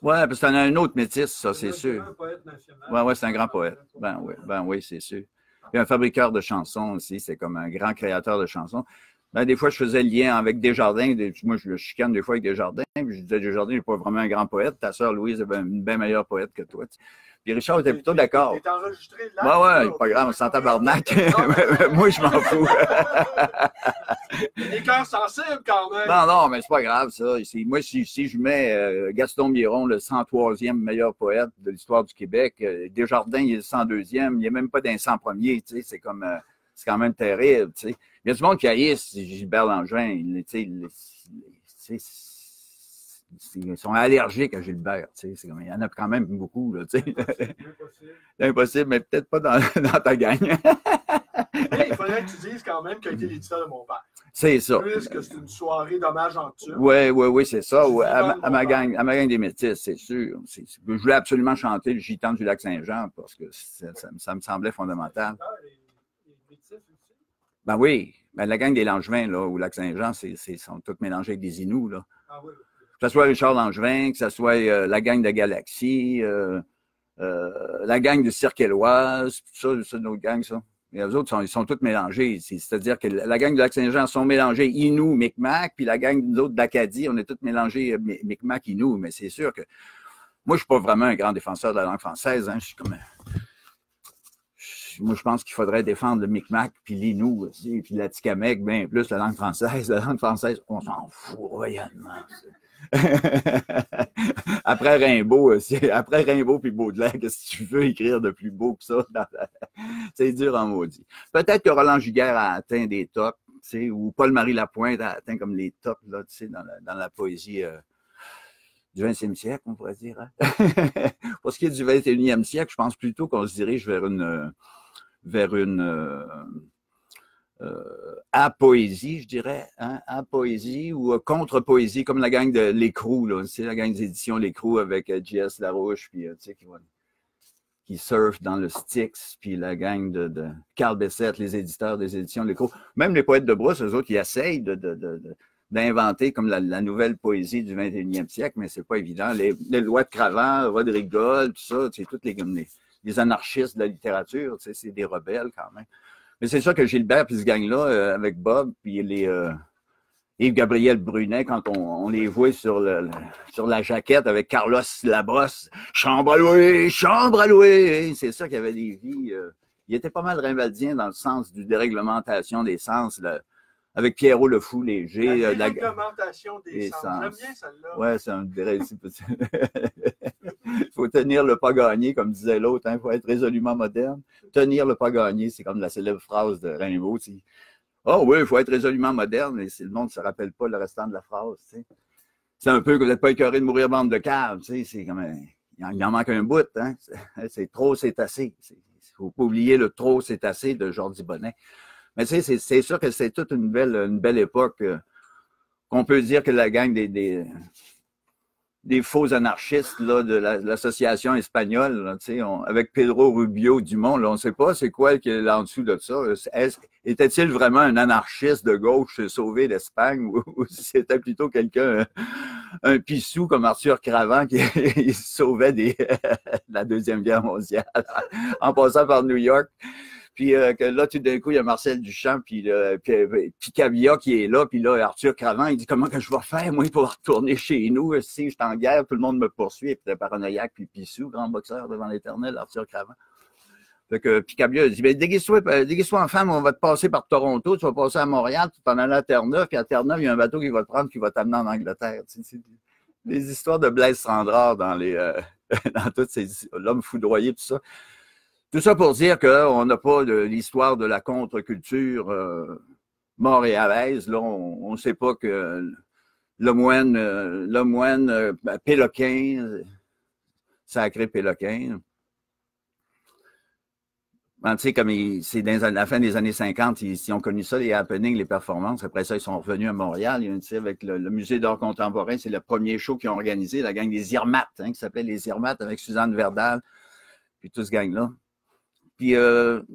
Speaker 5: Ouais, parce que t'en as un autre métis, ça, c'est sûr.
Speaker 2: C'est un poète national.
Speaker 5: Ouais, c'est un grand poète. Ben oui, c'est sûr. Puis un fabriqueur de chansons aussi, c'est comme un grand créateur de chansons. Ben, des fois, je faisais le lien avec Desjardins. Moi, je le chicane des fois avec Desjardins. Puis je disais, Desjardins n'est pas vraiment un grand poète. Ta sœur Louise est une bien meilleure poète que toi. Puis Richard était plutôt d'accord.
Speaker 1: T'es enregistré là?
Speaker 5: Ouais, pas grave, on s'en tabarnak. Moi, je m'en fous.
Speaker 1: Il y a des cœurs sensibles quand même.
Speaker 5: Non, mais c'est pas grave, ça. Moi, si je mets Gaston Biron, le 103e meilleur poète de l'histoire du Québec, Desjardins, il est le 102e, il n'est même pas dans les 100 premiers, tu sais, c'est quand même terrible, tu sais. Il y a du monde qui haïsse Gilbert Langevin, ils sont allergiques à Gilbert, tu sais. Il y en a quand même beaucoup, là, tu sais. C'est impossible, mais peut-être pas dans ta gang.
Speaker 1: Mais il faudrait que tu dises quand même qu'il a été l'éditeur de mon père.
Speaker 5: C'est ça.
Speaker 1: Puisque c'est une soirée d'hommage en tube.
Speaker 5: Oui, c'est ça. Ouais, à ma gang des Métis, c'est sûr. Je voulais absolument chanter le Gitan du Lac-Saint-Jean parce que ça me semblait fondamental. Ben oui, la gang des Langevins, là, au Lac-Saint-Jean, sont tous mélangés avec des Inuits, là.
Speaker 1: Ah oui.
Speaker 5: Que ce soit Richard Langevin, que ce soit la gang de Galaxie, la gang de Cirque-Éloise, tout ça, c'est une autre gang, ça. Mais les autres, ils sont tous mélangés. C'est-à-dire que la gang de Lac-Saint-Jean sont mélangés Inuits, Micmac, puis la gang d'autres d'Acadie, on est tous mélangés Micmac, Inuits. Mais c'est sûr que moi, je suis pas vraiment un grand défenseur de la langue française. Hein. Moi, je pense qu'il faudrait défendre le Micmac, puis l'Inuit aussi, puis l'Atikamekw, bien plus la langue française. La langue française, on s'en fout royalement. Après Rimbaud puis Baudelaire, qu'est-ce que tu veux écrire de plus beau que ça? C'est dur en maudit. Peut-être que Roland Giguère a atteint des tops, ou Paul-Marie Lapointe a atteint comme les tops là, dans la poésie du 20e siècle, on pourrait dire. Hein? Pour ce qui est du 21e siècle, je pense plutôt qu'on se dirige vers une poésie, je dirais, hein, poésie ou contre-poésie, comme la gang de L'Écrou, là, c'est la gang des éditions L'Écrou avec J.S. Larouche, puis qui surfent dans le Styx, puis la gang de Carl Bessette, les éditeurs des éditions L'Écrou. Même les poètes de brousse, eux autres, ils essayent d'inventer comme la nouvelle poésie du 21e siècle, mais c'est pas évident. Les lois de Cravant, Rodrigue Gold, tout ça, c'est tous les anarchistes de la littérature, c'est des rebelles quand même. Mais c'est sûr que Gilbert puis ce gang-là, avec Bob, puis Yves-Gabriel Brunet, quand on les voit sur la jaquette avec Carlos Labrosse, « Chambre à louer! » C'est ça qu'il y avait des vies. Il était pas mal rimbaldien dans le sens du déréglementation des sens, avec Pierrot le Fou Léger.
Speaker 1: La déréglementation des sens. J'aime bien celle-là.
Speaker 5: Ouais, c'est un déréglementation. Il faut tenir le pas gagné, comme disait l'autre. Il faut être résolument moderne. Tenir le pas gagné, c'est comme la célèbre phrase de Rimbaud. Ah oui, il faut être résolument moderne, mais si le monde ne se rappelle pas le restant de la phrase. C'est un peu que vous n'êtes pas écœuré de mourir bande de caves. C'est comme il en manque un bout. Hein? C'est trop, c'est assez. Il ne faut pas oublier le trop, c'est assez de Jordi Bonnet. Mais c'est sûr que c'est toute une belle époque qu'on peut dire que la gang des faux anarchistes là, de l'association espagnole, là, avec Pedro Rubio Dumont, là, on ne sait pas c'est quoi qui est là en dessous de ça. Était-il vraiment un anarchiste de gauche sauvé d'Espagne ou c'était plutôt quelqu'un, un pissou comme Arthur Cravant qui sauvait de la Deuxième Guerre mondiale en passant par New York? Puis que là, tout d'un coup, il y a Marcel Duchamp, puis Cavia qui est là, puis là, Arthur Cravant, il dit « Comment que je vais faire, moi, pour retourner chez nous? Si je suis en guerre, tout le monde me poursuit. » Puis le paranoïaque, puis Pissou, grand boxeur devant l'éternel, Arthur Cravant. Fait que Picabia dit « Déguise-toi en femme, on va te passer par Toronto, tu vas passer à Montréal, tu vas aller à Terre-Neuve, puis à Terre-Neuve, il y a un bateau qui va te prendre, qui va t'amener en Angleterre. » C'est des histoires de Blaise Sandrard dans toutes ces... L'homme foudroyé, tout ça. Tout ça pour dire qu'on n'a pas l'histoire de la contre-culture montréalaise. Là, on ne sait pas que le moine Péloquin, sacré Péloquin, ben, tu sais, comme c'est dans la fin des années 50, ils ont connu ça, les happenings, les performances. Après ça, ils sont revenus à Montréal. Tu sais, avec le Musée d'art contemporain, c'est le premier show qu'ils ont organisé, la gang des Irmates, qui s'appelait les Irmates, avec Suzanne Verdal, puis tout ce gang-là. Puis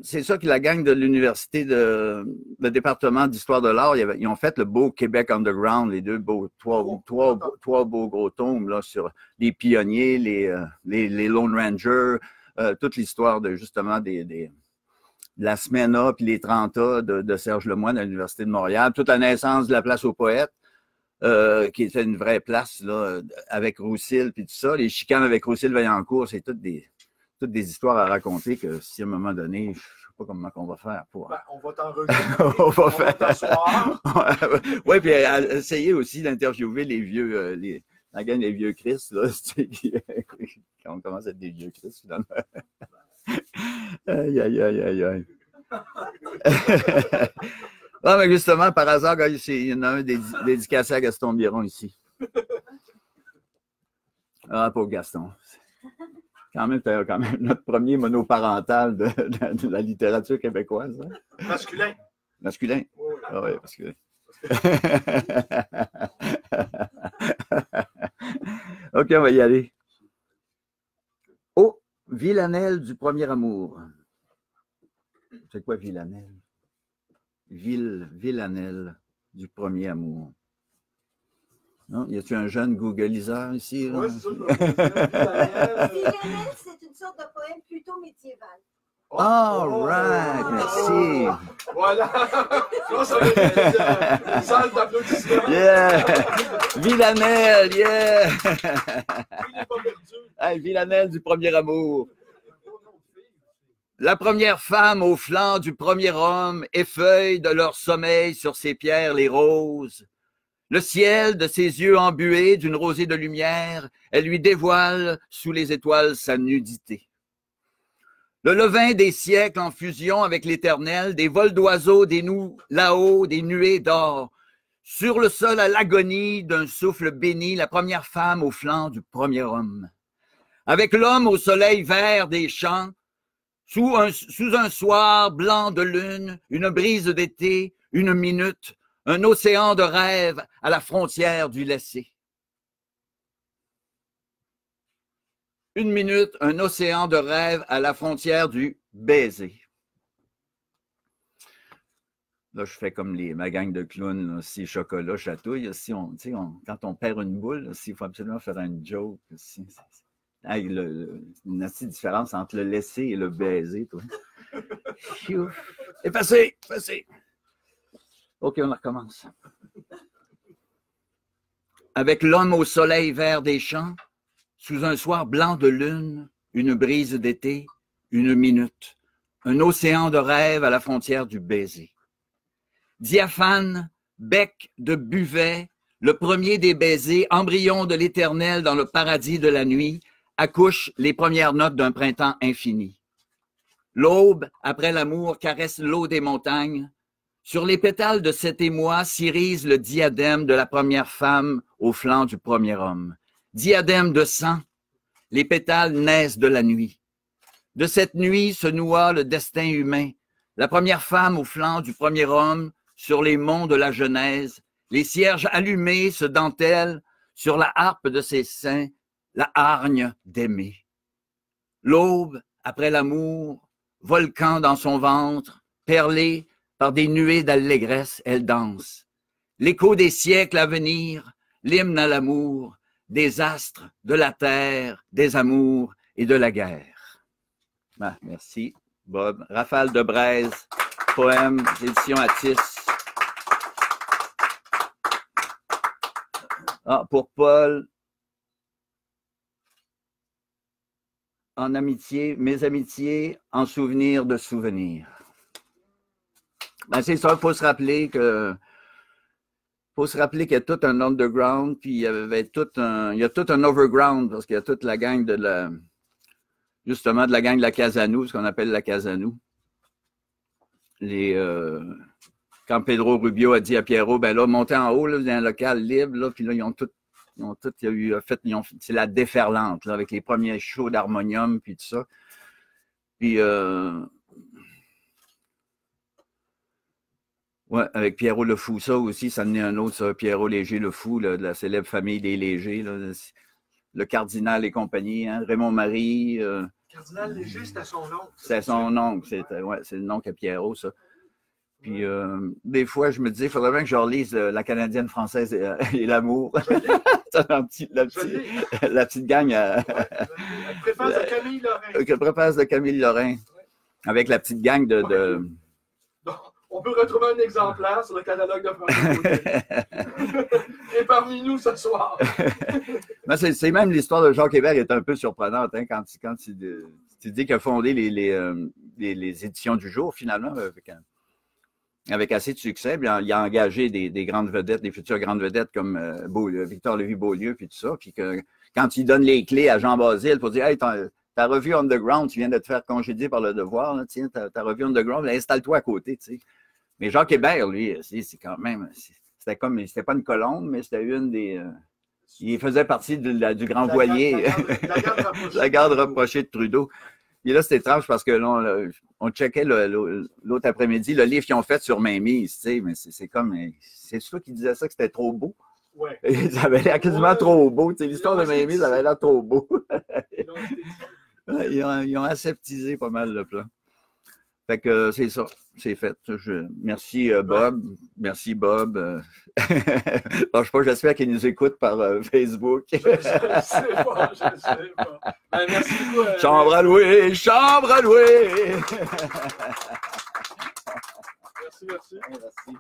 Speaker 5: c'est ça que la gang de l'université le département d'histoire de l'art, ils ont fait le beau Québec Underground, les trois beaux gros tomes là sur les pionniers, les Lone Rangers, toute l'histoire de justement de la Smena puis les 30A de Serge Lemoine à l'université de Montréal, toute la naissance de la place aux poètes. Qui était une vraie place là avec Roussille puis tout ça, les chicanes avec Roussille Vaillancourt, c'est toutes toutes des histoires à raconter que si à un moment donné, je ne sais pas comment on va faire pour.
Speaker 1: Ben, on va t'enregistrer.
Speaker 5: On va
Speaker 1: va t'asseoir.
Speaker 5: Oui, puis essayer aussi d'interviewer les vieux, la gang des vieux Christ, là, quand on commence à être des vieux Christ, finalement. Aïe, aïe, aïe, aïe, aïe. Non, mais justement, par hasard, il y en a un dédicacé à Gaston Biron ici. Ah, pauvre Gaston. Quand même notre premier monoparental de la littérature québécoise. Hein?
Speaker 1: Masculin.
Speaker 5: Masculin?
Speaker 1: Oui.
Speaker 5: Ah oui, masculin. OK, on va y aller. Oh, Villanelle du premier amour. C'est quoi Villanelle? Villanelle du premier amour. Non? Y a-t-il un jeune Googleiseur ici?
Speaker 1: Oui, c'est ça.
Speaker 4: Villanelle, c'est une sorte de poème plutôt médiéval.
Speaker 5: All right, merci.
Speaker 1: Voilà. Ça va être une salle d'applaudissements.
Speaker 5: Yeah! Villanelle, yeah!
Speaker 1: Il n'est pas perdu.
Speaker 5: Hey, Villanelle du premier amour. La première femme au flanc du premier homme effeuille de leur sommeil sur ses pierres les roses. Le ciel de ses yeux embués d'une rosée de lumière, elle lui dévoile sous les étoiles sa nudité. Le levain des siècles en fusion avec l'éternel, des vols d'oiseaux, des nous là-haut, des nuées d'or. Sur le sol à l'agonie d'un souffle béni, la première femme au flanc du premier homme. Avec l'homme au soleil vert des champs, sous un soir blanc de lune, une brise d'été, une minute, un océan de rêve à la frontière du laissé. Une minute, un océan de rêve à la frontière du baiser. Là, je fais comme ma gang de clowns, là, si chocolat, chatouille. Si quand on perd une boule, il faut absolument faire une joke. Une assez différence entre le laisser et le baiser, toi. Effacé. OK, on recommence. Avec l'homme au soleil vert des champs, sous un soir blanc de lune, une brise d'été, une minute, un océan de rêve à la frontière du baiser. Diaphane, bec de buvet, le premier des baisers, embryon de l'éternel dans le paradis de la nuit, accouche les premières notes d'un printemps infini. L'aube, après l'amour, caresse l'eau des montagnes. Sur les pétales de cet émoi s'irise le diadème de la première femme au flanc du premier homme. Diadème de sang, les pétales naissent de la nuit. De cette nuit se noua le destin humain. La première femme au flanc du premier homme, sur les monts de la Genèse, les cierges allumés se dentellent sur la harpe de ses seins, la hargne d'aimer. L'aube, après l'amour, volcan dans son ventre, perlée par des nuées d'allégresse, elle danse. L'écho des siècles à venir, l'hymne à l'amour, des astres, de la terre, des amours et de la guerre. Ah, merci, Bob. Rafale de Braise, poème, édition Atis. Ah, pour Paul, en amitié, mes amitiés, en souvenir de souvenirs. Ben, c'est ça, il faut se rappeler qu'il y a tout un underground, puis il y a tout un overground, parce qu'il y a toute la gang de la Casanou, ce qu'on appelle la Casanou. Quand Pedro Rubio a dit à Pierrot, ben là, montez en haut, là, dans un local libre, là, puis là, c'est la déferlante, là, avec les premiers shows d'harmonium, puis tout ça. Puis, ouais, avec Pierrot le Fou, ça aussi, ça menait un autre, ça, Pierrot Léger le Fou, là, de la célèbre famille des Légers, là, le cardinal et compagnie, hein, Raymond Marie.
Speaker 1: Cardinal Léger, c'était son oncle.
Speaker 5: C'était son oncle, c'est le nom qu'a Pierrot, ça. Puis, des fois, je me disais, il faudrait bien que je relise La Canadienne française et l'amour. la petite gang.
Speaker 1: La préface de Camille Lorrain.
Speaker 5: Préface de Camille Lorrain. Avec la petite gang de...
Speaker 1: Donc, on peut retrouver un exemplaire sur le catalogue de François. Et parmi nous ce soir.
Speaker 5: C'est même l'histoire de Jacques Hébert est un peu surprenante, hein, quand Tu dis qu'il a fondé les éditions du jour, finalement, avec assez de succès. Puis il a engagé des grandes vedettes, des futures grandes vedettes comme Victor Lévy-Beaulieu, puis tout ça. Puis quand il donne les clés à Jean Basile pour dire « Hey, ta revue Underground, tu viens de te faire congédier par le Devoir, là, tiens, ta revue Underground, installe-toi à côté. » tu sais. Mais Jacques Hébert, lui, c'est quand même... C'était pas une colombe, mais c'était une des... il faisait partie du grand voilier, la garde rapprochée de Trudeau. Et là, c'est étrange parce que là, on checkait l'autre après-midi le livre qu'ils ont fait sur Mainmise, tu sais, mais c'est comme... C'est toi qui disais ça, que c'était trop beau?
Speaker 1: Ouais.
Speaker 5: Ça avait l'air quasiment trop beau. Tu sais, l'histoire de Mainmise, ça avait l'air trop beau. Ils ont aseptisé pas mal le plan. Fait que c'est ça, c'est fait. Merci Bob. Merci Bob. Je sais pas, j'espère qu'il nous écoute par Facebook.
Speaker 1: Je sais pas. Ben, merci beaucoup.
Speaker 5: Chambre à louer, chambre à louer.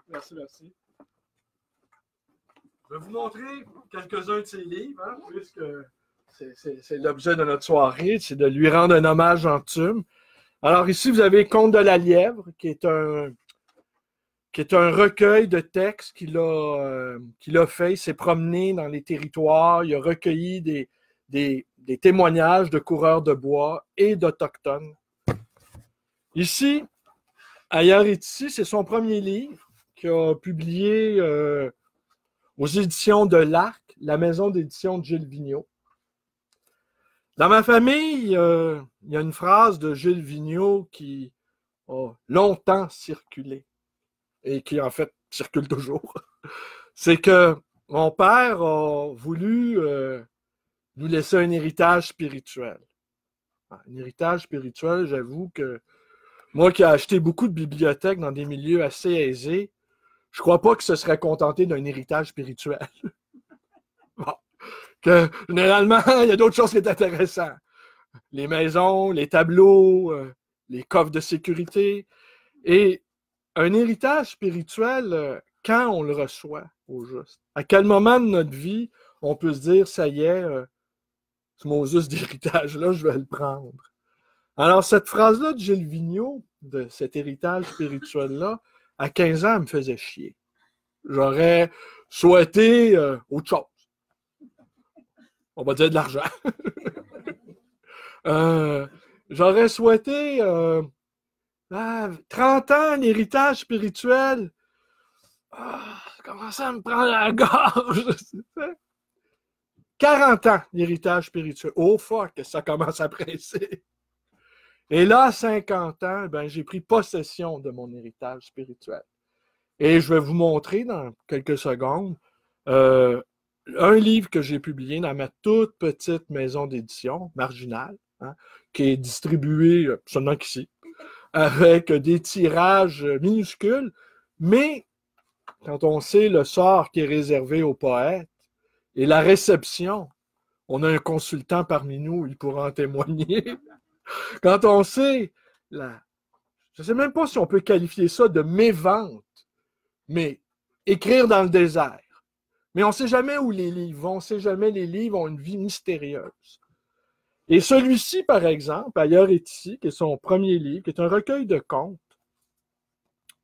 Speaker 1: Merci. Je vais vous montrer quelques-uns de ses livres, hein, puisque c'est l'objet de notre soirée, c'est de lui rendre un hommage en tume. Alors ici, vous avez Conte de la Lièvre, qui est un recueil de textes qu'il a fait. Il s'est promené dans les territoires, il a recueilli des témoignages de coureurs de bois et d'Autochtones. Ici, Ailleurs et ici, c'est son premier livre qu'il a publié aux éditions de l'Arc, la maison d'édition de Gilles Vigneault. Dans ma famille, il y a une phrase de Gilles Vigneault qui a longtemps circulé et qui, en fait, circule toujours. C'est que mon père a voulu nous laisser un héritage spirituel. Un héritage spirituel, j'avoue que moi qui ai acheté beaucoup de bibliothèques dans des milieux assez aisés, je ne crois pas que ce serait contenté d'un héritage spirituel. Bon. Que, généralement, il y a d'autres choses qui sont intéressantes. Les maisons, les tableaux, les coffres de sécurité. Et un héritage spirituel, quand on le reçoit, au juste? À quel moment de notre vie on peut se dire, ça y est, ce Moses d'héritage-là, je vais le prendre. Alors, cette phrase-là de Gilles Vigneault, de cet héritage spirituel-là, à 15 ans, elle me faisait chier. J'aurais souhaité autre chose. On va dire de l'argent. J'aurais souhaité 30 ans d'héritage spirituel. Ça commençait à me prendre la gorge. 40 ans d'héritage spirituel. Oh fuck, ça commence à presser. Et là, à 50 ans, ben, j'ai pris possession de mon héritage spirituel. Et je vais vous montrer dans quelques secondes un livre que j'ai publié dans ma toute petite maison d'édition, marginale, hein, qui est distribué seulement qu'ici, avec des tirages minuscules, mais quand on sait le sort qui est réservé aux poètes et la réception, on a un consultant parmi nous, il pourra en témoigner. Quand on sait, je ne sais même pas si on peut qualifier ça de mévente, mais écrire dans le désert. Mais on ne sait jamais où les livres vont, on ne sait jamais, les livres ont une vie mystérieuse. Et celui-ci, par exemple, Ailleurs et ici, qui est son premier livre, qui est un recueil de contes,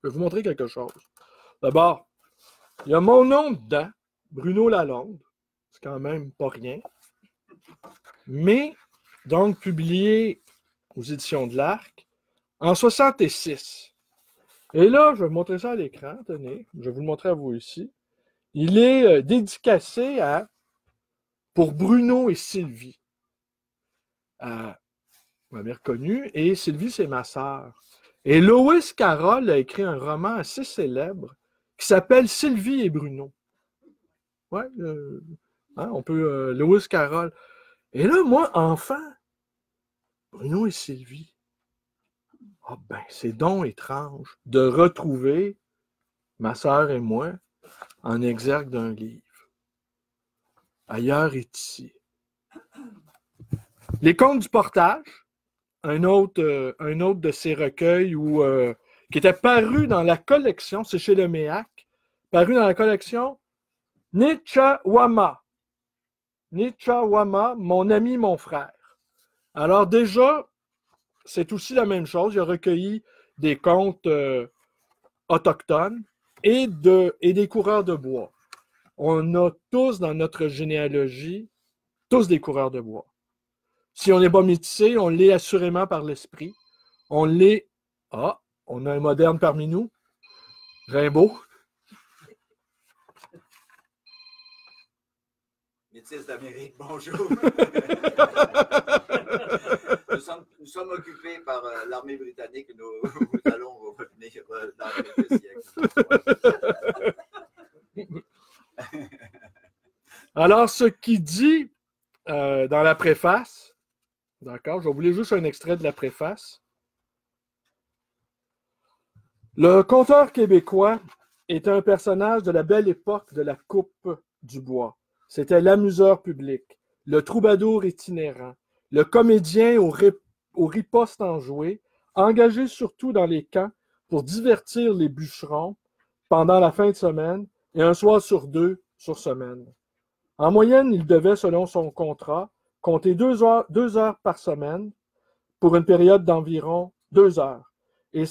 Speaker 1: je vais vous montrer quelque chose. D'abord, il y a mon nom dedans, Bruno Lalonde, c'est quand même pas rien, mais donc publié aux éditions de l'Arc en 1966. Et là, je vais vous montrer ça à l'écran, tenez, je vais vous le montrer à vous ici. Il est dédicacé pour Bruno et Sylvie. Vous m'avez reconnu, et Sylvie, c'est ma sœur. Et Lewis Carroll a écrit un roman assez célèbre qui s'appelle Sylvie et Bruno. Ouais, on peut. Lewis Carroll. Et là, moi, enfant, Bruno et Sylvie. Ah ben, c'est donc étrange de retrouver ma sœur et moi en exergue d'un livre. Ailleurs et ici. Les Contes du Portage, un autre de ces recueils qui était paru dans la collection, c'est chez le MEAC, paru dans la collection Nichawama. Nichawama, mon ami, mon frère. Alors déjà, c'est aussi la même chose. Il a recueilli des contes autochtones et des coureurs de bois. On a tous dans notre généalogie, tous des coureurs de bois. Si on n'est pas métissé, on l'est assurément par l'esprit. On l'est... Ah, on a un moderne parmi nous. Rimbaud.
Speaker 5: Métis d'Amérique, bonjour. Nous sommes occupés par l'armée britannique. Nous allons revenir dans quelques siècles.
Speaker 1: Alors, ce qu'il dit dans la préface, d'accord, je vais vous lire juste un extrait de la préface. Le conteur québécois est un personnage de la belle époque de la coupe du bois. C'était l'amuseur public, le troubadour itinérant, le comédien au riposte enjoué, engagé surtout dans les camps pour divertir les bûcherons pendant la fin de semaine et un soir sur 2 sur semaine. En moyenne, il devait, selon son contrat, compter 2 heures par semaine pour une période d'environ 2 heures. Et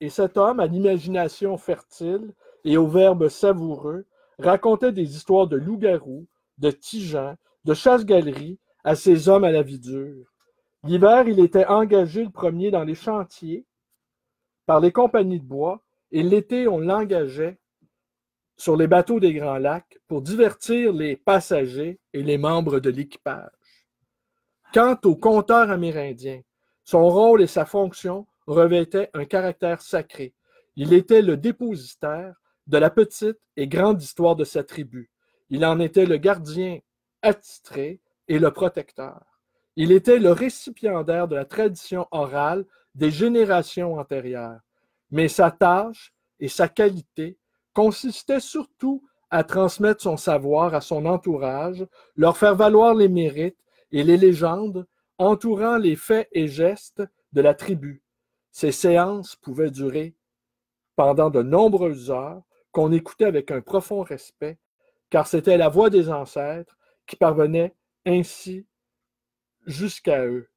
Speaker 1: cet homme, à l'imagination fertile et au verbe savoureux, racontait des histoires de loups-garous, de tigeans, de chasse-galeries à ces hommes à la vie dure. L'hiver, il était engagé le premier dans les chantiers par les compagnies de bois et l'été, on l'engageait sur les bateaux des Grands Lacs pour divertir les passagers et les membres de l'équipage. Quant au conteur amérindien, son rôle et sa fonction revêtaient un caractère sacré. Il était le dépositaire de la petite et grande histoire de sa tribu. Il en était le gardien attitré et le protecteur. Il était le récipiendaire de la tradition orale des générations antérieures. Mais sa tâche et sa qualité consistait surtout à transmettre son savoir à son entourage, leur faire valoir les mérites et les légendes entourant les faits et gestes de la tribu. Ces séances pouvaient durer pendant de nombreuses heures qu'on écoutait avec un profond respect, car c'était la voix des ancêtres qui parvenait ainsi jusqu'à eux.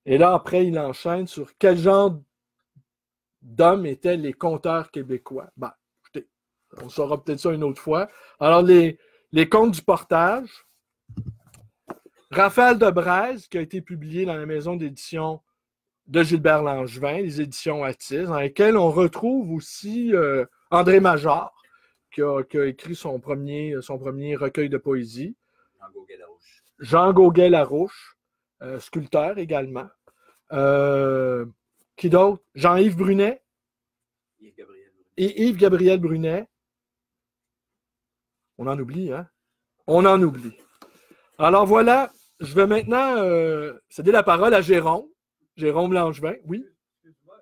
Speaker 1: Et là, après, il enchaîne sur quel genre d'hommes étaient les conteurs québécois. Ben, écoutez, on saura peut-être ça une autre fois. Alors, les contes du portage, Raphaël de Braise, qui a été publié dans la maison d'édition de Gilbert Langevin, les éditions Atis, dans lesquelles on retrouve aussi André Major, qui a écrit son premier recueil de poésie. Jean Gauguin-Larouche, sculpteur également. Qui d'autre? Jean-Yves Brunet. Et Yves-Gabriel Brunet. On en oublie, hein? On en oublie. Alors voilà, je vais maintenant céder la parole à Jérôme. Jérôme Langevin, oui. Excuse-moi,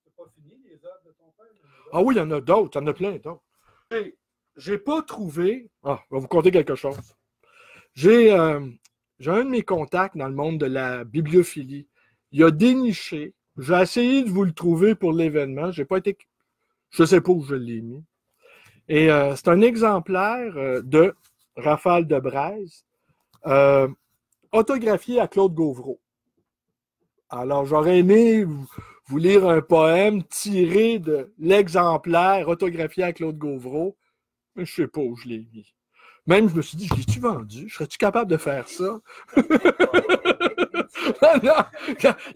Speaker 1: c'est pas fini les œuvres de ton père? Ah oui, il y en a d'autres, il y en a plein d'autres. J'ai pas trouvé. Ah, je vais vous conter quelque chose. J'ai un de mes contacts dans le monde de la bibliophilie. Il a déniché. J'ai essayé de vous le trouver pour l'événement. J'ai pas été. Je ne sais pas où je l'ai mis. Et c'est un exemplaire de Raphaël de Braise, autographié à Claude Gauvreau. Alors, j'aurais aimé vous lire un poème tiré de l'exemplaire autographié à Claude Gauvreau, mais je ne sais pas où je l'ai mis. Même, je me suis dit, je l'ai-tu vendu? Serais-tu capable de faire ça? Non,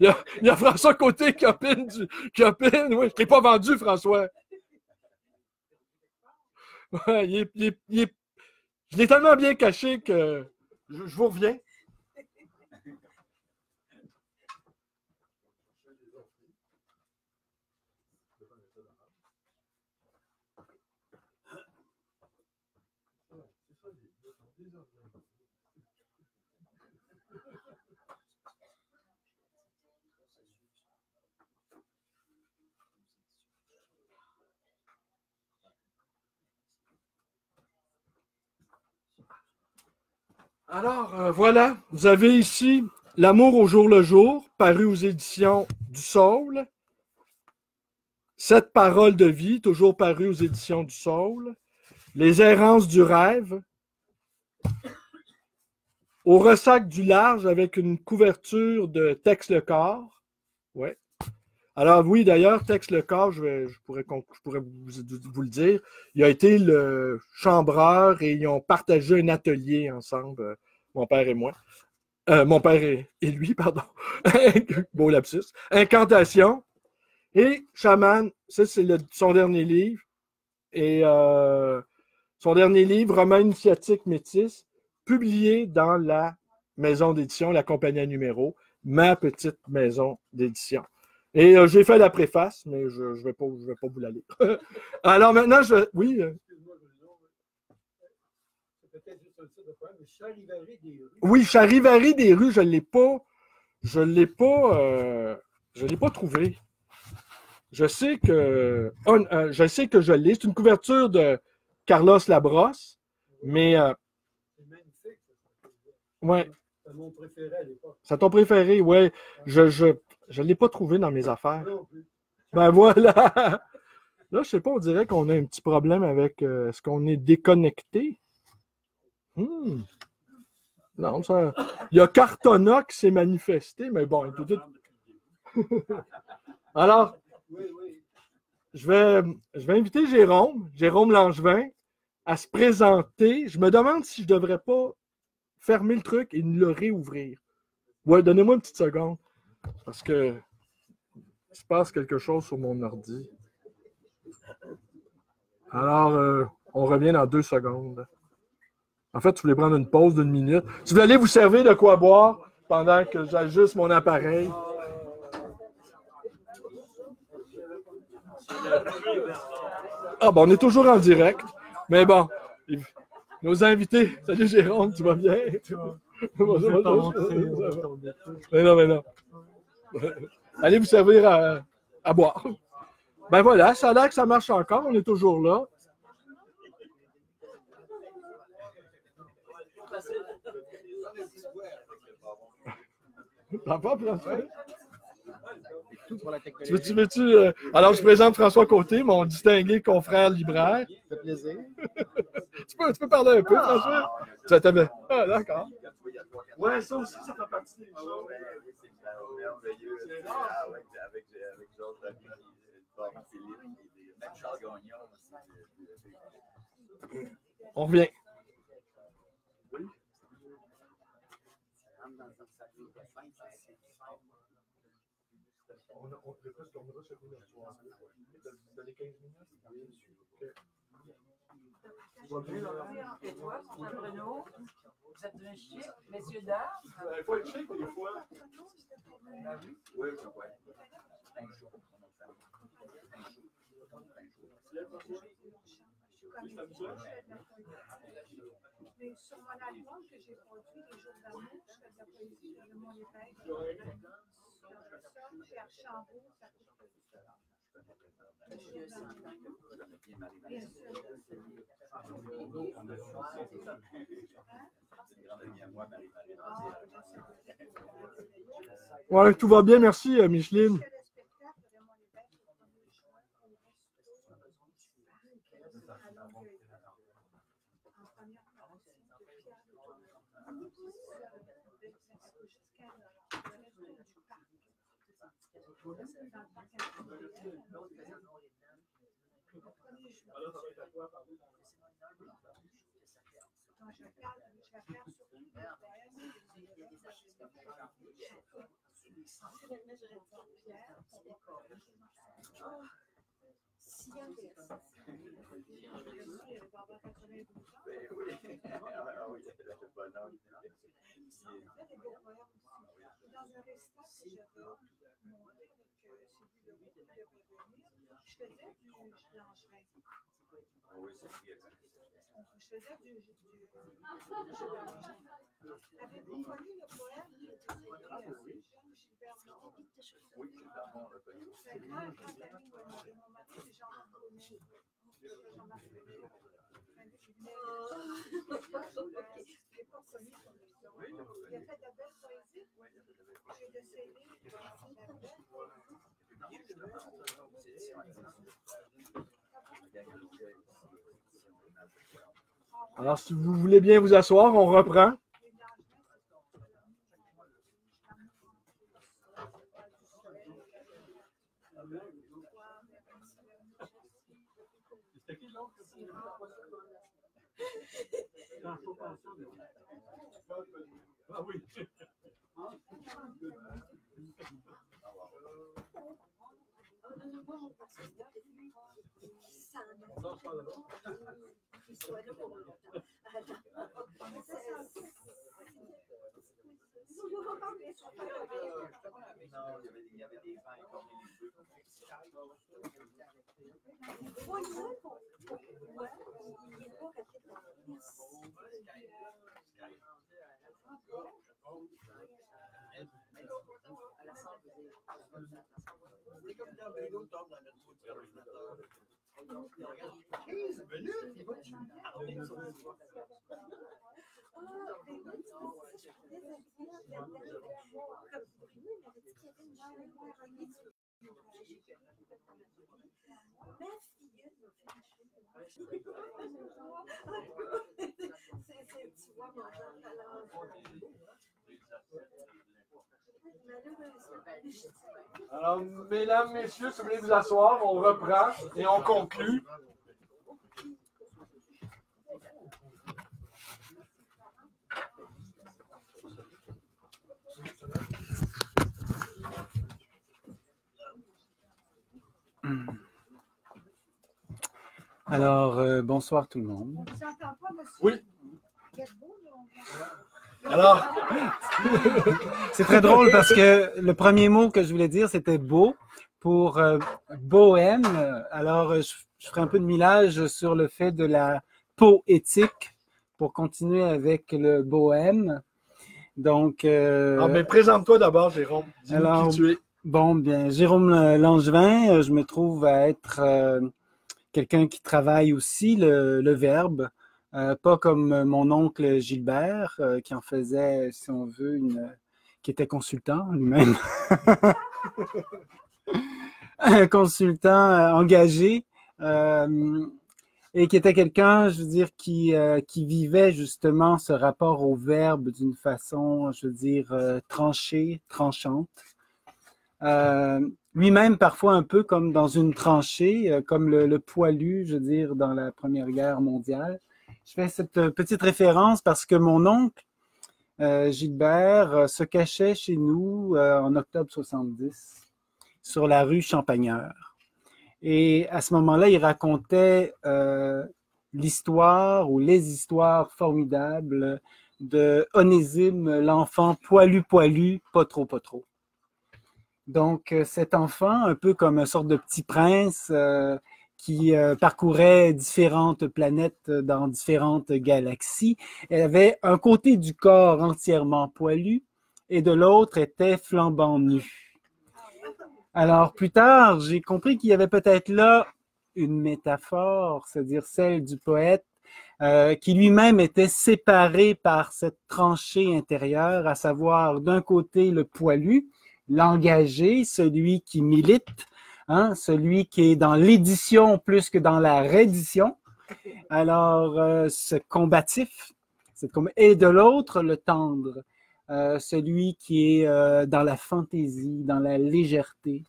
Speaker 1: il y a François Côté qui opine. Oui, je ne l'ai pas vendu, François. Ouais, je l'ai tellement bien caché que je vous reviens. Alors, voilà, vous avez ici L'amour au jour le jour, paru aux éditions du Saule. 7 paroles de vie, toujours paru aux éditions du Saule. Les errances du rêve. Au ressac du large avec une couverture de Tex Le Corps. Ouais. Alors oui, d'ailleurs, Tex Le Corps, je pourrais vous le dire, il a été le chambreur et ils ont partagé un atelier ensemble, mon père et moi. Mon père et lui, pardon. Beau lapsus. Incantation. Et Chaman, ça c'est son dernier livre. Et son dernier livre, Roman initiatique métis, publié dans la maison d'édition, la compagnie à numéro, ma petite maison d'édition. Et j'ai fait la préface, mais je ne vais pas vous la lire. Alors maintenant, oui. Oui, Charivari des rues, je ne l'ai pas trouvé. Je sais que je l'ai. C'est une couverture de Carlos Labrosse, mais
Speaker 2: C'est magnifique.
Speaker 1: ouais.
Speaker 2: C'est mon préféré à l'époque.
Speaker 1: C'est ton préféré, ouais. Je ne l'ai pas trouvé dans mes affaires. Ben voilà. Là, je ne sais pas, on dirait qu'on a un petit problème avec est-ce qu'on est déconnecté? Non, ça. Il y a Cartona qui s'est manifesté, mais bon, peut-être. Alors, je vais inviter Jérôme Langevin, à se présenter. Je me demande si je ne devrais pas fermer le truc et le réouvrir. Ouais, donnez-moi une petite seconde. Parce que il se passe quelque chose sur mon ordi. Alors, on revient dans 2 secondes. En fait, je voulais prendre une pause d'1 minute. Si vous allez vous servir de quoi boire pendant que j'ajuste mon appareil. Ah, bon, on est toujours en direct. Mais bon, nos invités. Salut Jérôme, tu vas bien? Mais non. Allez vous servir à boire. Ben voilà, ça a l'air que ça marche encore. On est toujours là. Alors, je présente François Côté, mon distingué confrère libraire.
Speaker 6: Ça fait plaisir.
Speaker 1: tu peux parler un peu, François? Ah, d'accord. Ouais, ça aussi, ça fait partie des choses.
Speaker 3: Avec Georges David, Philippe, même Charles Gagnon.
Speaker 1: On revient.
Speaker 7: Et toi, François Bruno, vous êtes d'un chic, messieurs, dames.
Speaker 1: Il faut être chic des fois.
Speaker 3: Oui,
Speaker 4: Mais sur mon album que j'ai produit, Les Jours d'amour, je fais de la poésie de mon évêque. Chez Archambault, ça coûte
Speaker 1: Ouais, tout va bien, merci, Micheline.
Speaker 4: Dans un récital que j'avais monté avec Sylvie Leroux qui devait revenir, je faisais du Langevin. Je faisais du avez-vous connu le poème qui était écrit à Gilbert Blanc?
Speaker 3: Oui, Gilbert Blanc, on l'a connu.
Speaker 4: C'est moi, quand l'ami m'a demandé, c'est Jean-Marc Bonnet. Jean-Marc Bonnet. Il a fait de la belle poésie. J'ai de ses livres.
Speaker 1: Alors, si vous voulez bien vous asseoir, on reprend. Ah oui.
Speaker 3: Il y avait des fins comme les c'est comme quand Bruno tombe dans notre trou de ordinateur. 15 minutes, il va te parler de son histoire.
Speaker 1: Alors, mesdames, messieurs, si vous voulez vous asseoir, on reprend et on conclut.
Speaker 6: Alors, bonsoir tout le monde.
Speaker 1: Oui. Alors,
Speaker 6: c'est très drôle parce que le premier mot que je voulais dire, c'était beau pour bohème. Alors, je ferai un peu de millage sur le fait de la poétique pour continuer avec le bohème. Donc,
Speaker 1: mais présente-toi d'abord, Jérôme. Dis-nous qui tu es.
Speaker 6: Bon, bien, Jérôme Langevin, je me trouve à être quelqu'un qui travaille aussi le verbe, pas comme mon oncle Gilbert, qui en faisait, si on veut, qui était consultant lui-même. Un consultant engagé, et qui était quelqu'un, je veux dire, qui vivait justement ce rapport au verbe d'une façon, je veux dire, tranchée, tranchante. Lui-même parfois un peu comme dans une tranchée, comme le poilu, je veux dire, dans la Première Guerre mondiale. Je fais cette petite référence parce que mon oncle, Gilbert, se cachait chez nous en octobre 70, sur la rue Champagneur. Et à ce moment-là, il racontait l'histoire ou les histoires formidables de Onésime, l'enfant poilu, pas trop. Donc, cet enfant, un peu comme une sorte de petit prince qui parcourait différentes planètes dans différentes galaxies, elle avait un côté du corps entièrement poilu et de l'autre était flambant nu. Alors, plus tard, j'ai compris qu'il y avait peut-être là une métaphore, c'est-à-dire celle du poète, qui lui-même était séparé par cette tranchée intérieure, à savoir d'un côté le poilu, l'engagé, celui qui milite, hein, celui qui est dans l'édition plus que dans la reddition. Alors, ce combatif, et de l'autre, le tendre, celui qui est dans la fantaisie, dans la légèreté,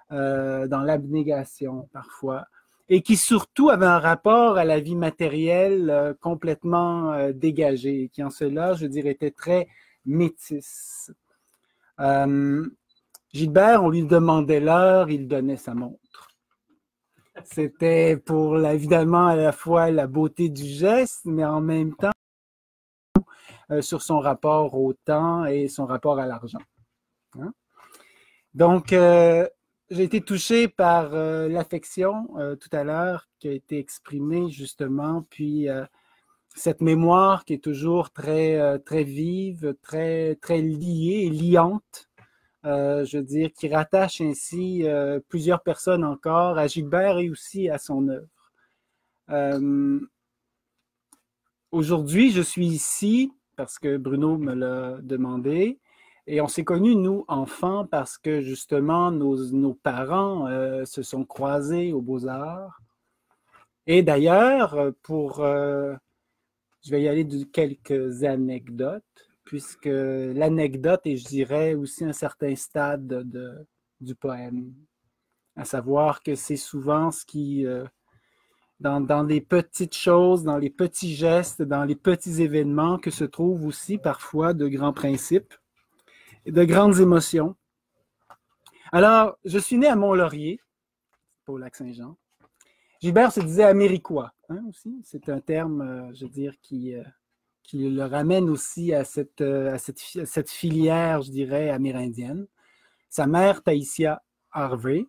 Speaker 6: dans l'abnégation parfois, et qui surtout avait un rapport à la vie matérielle complètement dégagé, qui en cela, je dirais, était très métisse. Gilbert, on lui demandait l'heure, il donnait sa montre. C'était pour, évidemment, à la fois la beauté du geste, mais en même temps, sur son rapport au temps et son rapport à l'argent. Hein? Donc, j'ai été touché par l'affection tout à l'heure qui a été exprimée justement, puis cette mémoire qui est toujours très, très vive, très, très liée et liante. Je veux dire, qui rattache ainsi plusieurs personnes encore à Gilbert et aussi à son œuvre. Aujourd'hui, je suis ici parce que Bruno me l'a demandé et on s'est connus, nous, enfants, parce que justement, nos parents se sont croisés aux Beaux-Arts. Et d'ailleurs, je vais y aller de quelques anecdotes, puisque l'anecdote est, je dirais, aussi un certain stade du poème. à savoir que c'est souvent ce qui, dans les petites choses, dans les petits gestes, dans les petits événements que se trouvent aussi parfois de grands principes et de grandes émotions. Alors, je suis né à Mont-Laurier, au Lac-Saint-Jean. Gilbert se disait américois, hein, aussi. C'est un terme, je veux dire, qui le ramène aussi à cette filière, je dirais, amérindienne. Sa mère, Taïsia Harvey,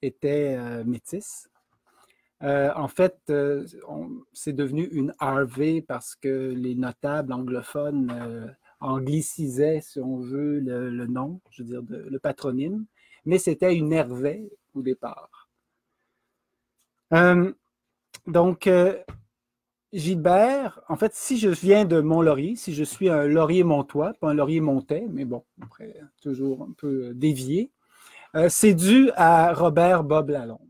Speaker 6: était métisse. En fait, c'est devenu une Harvey parce que les notables anglophones anglicisaient, si on veut, le nom, je veux dire, le patronyme, mais c'était une Hervé au départ. Donc, Gilbert, en fait, si je viens de Mont-Laurier, si je suis un laurier-montois, pas un laurier-montais, mais bon, après, toujours un peu dévié, c'est dû à Robert Bob Lalonde.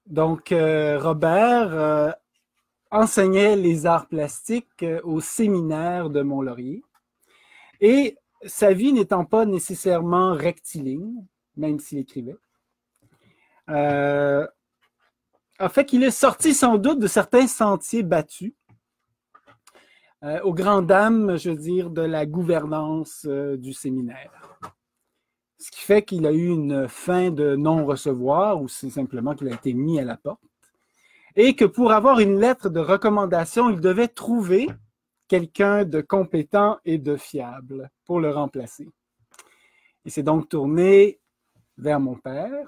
Speaker 6: Donc, Robert enseignait les arts plastiques au séminaire de Mont-Laurier. Et sa vie n'étant pas nécessairement rectiligne, même s'il écrivait, a fait qu'il est sorti sans doute de certains sentiers battus, aux grandes dames, je veux dire, de la gouvernance du séminaire. Ce qui fait qu'il a eu une fin de non-recevoir, ou c'est simplement qu'il a été mis à la porte, et que pour avoir une lettre de recommandation, il devait trouver quelqu'un de compétent et de fiable pour le remplacer. Il s'est donc tourné vers mon père,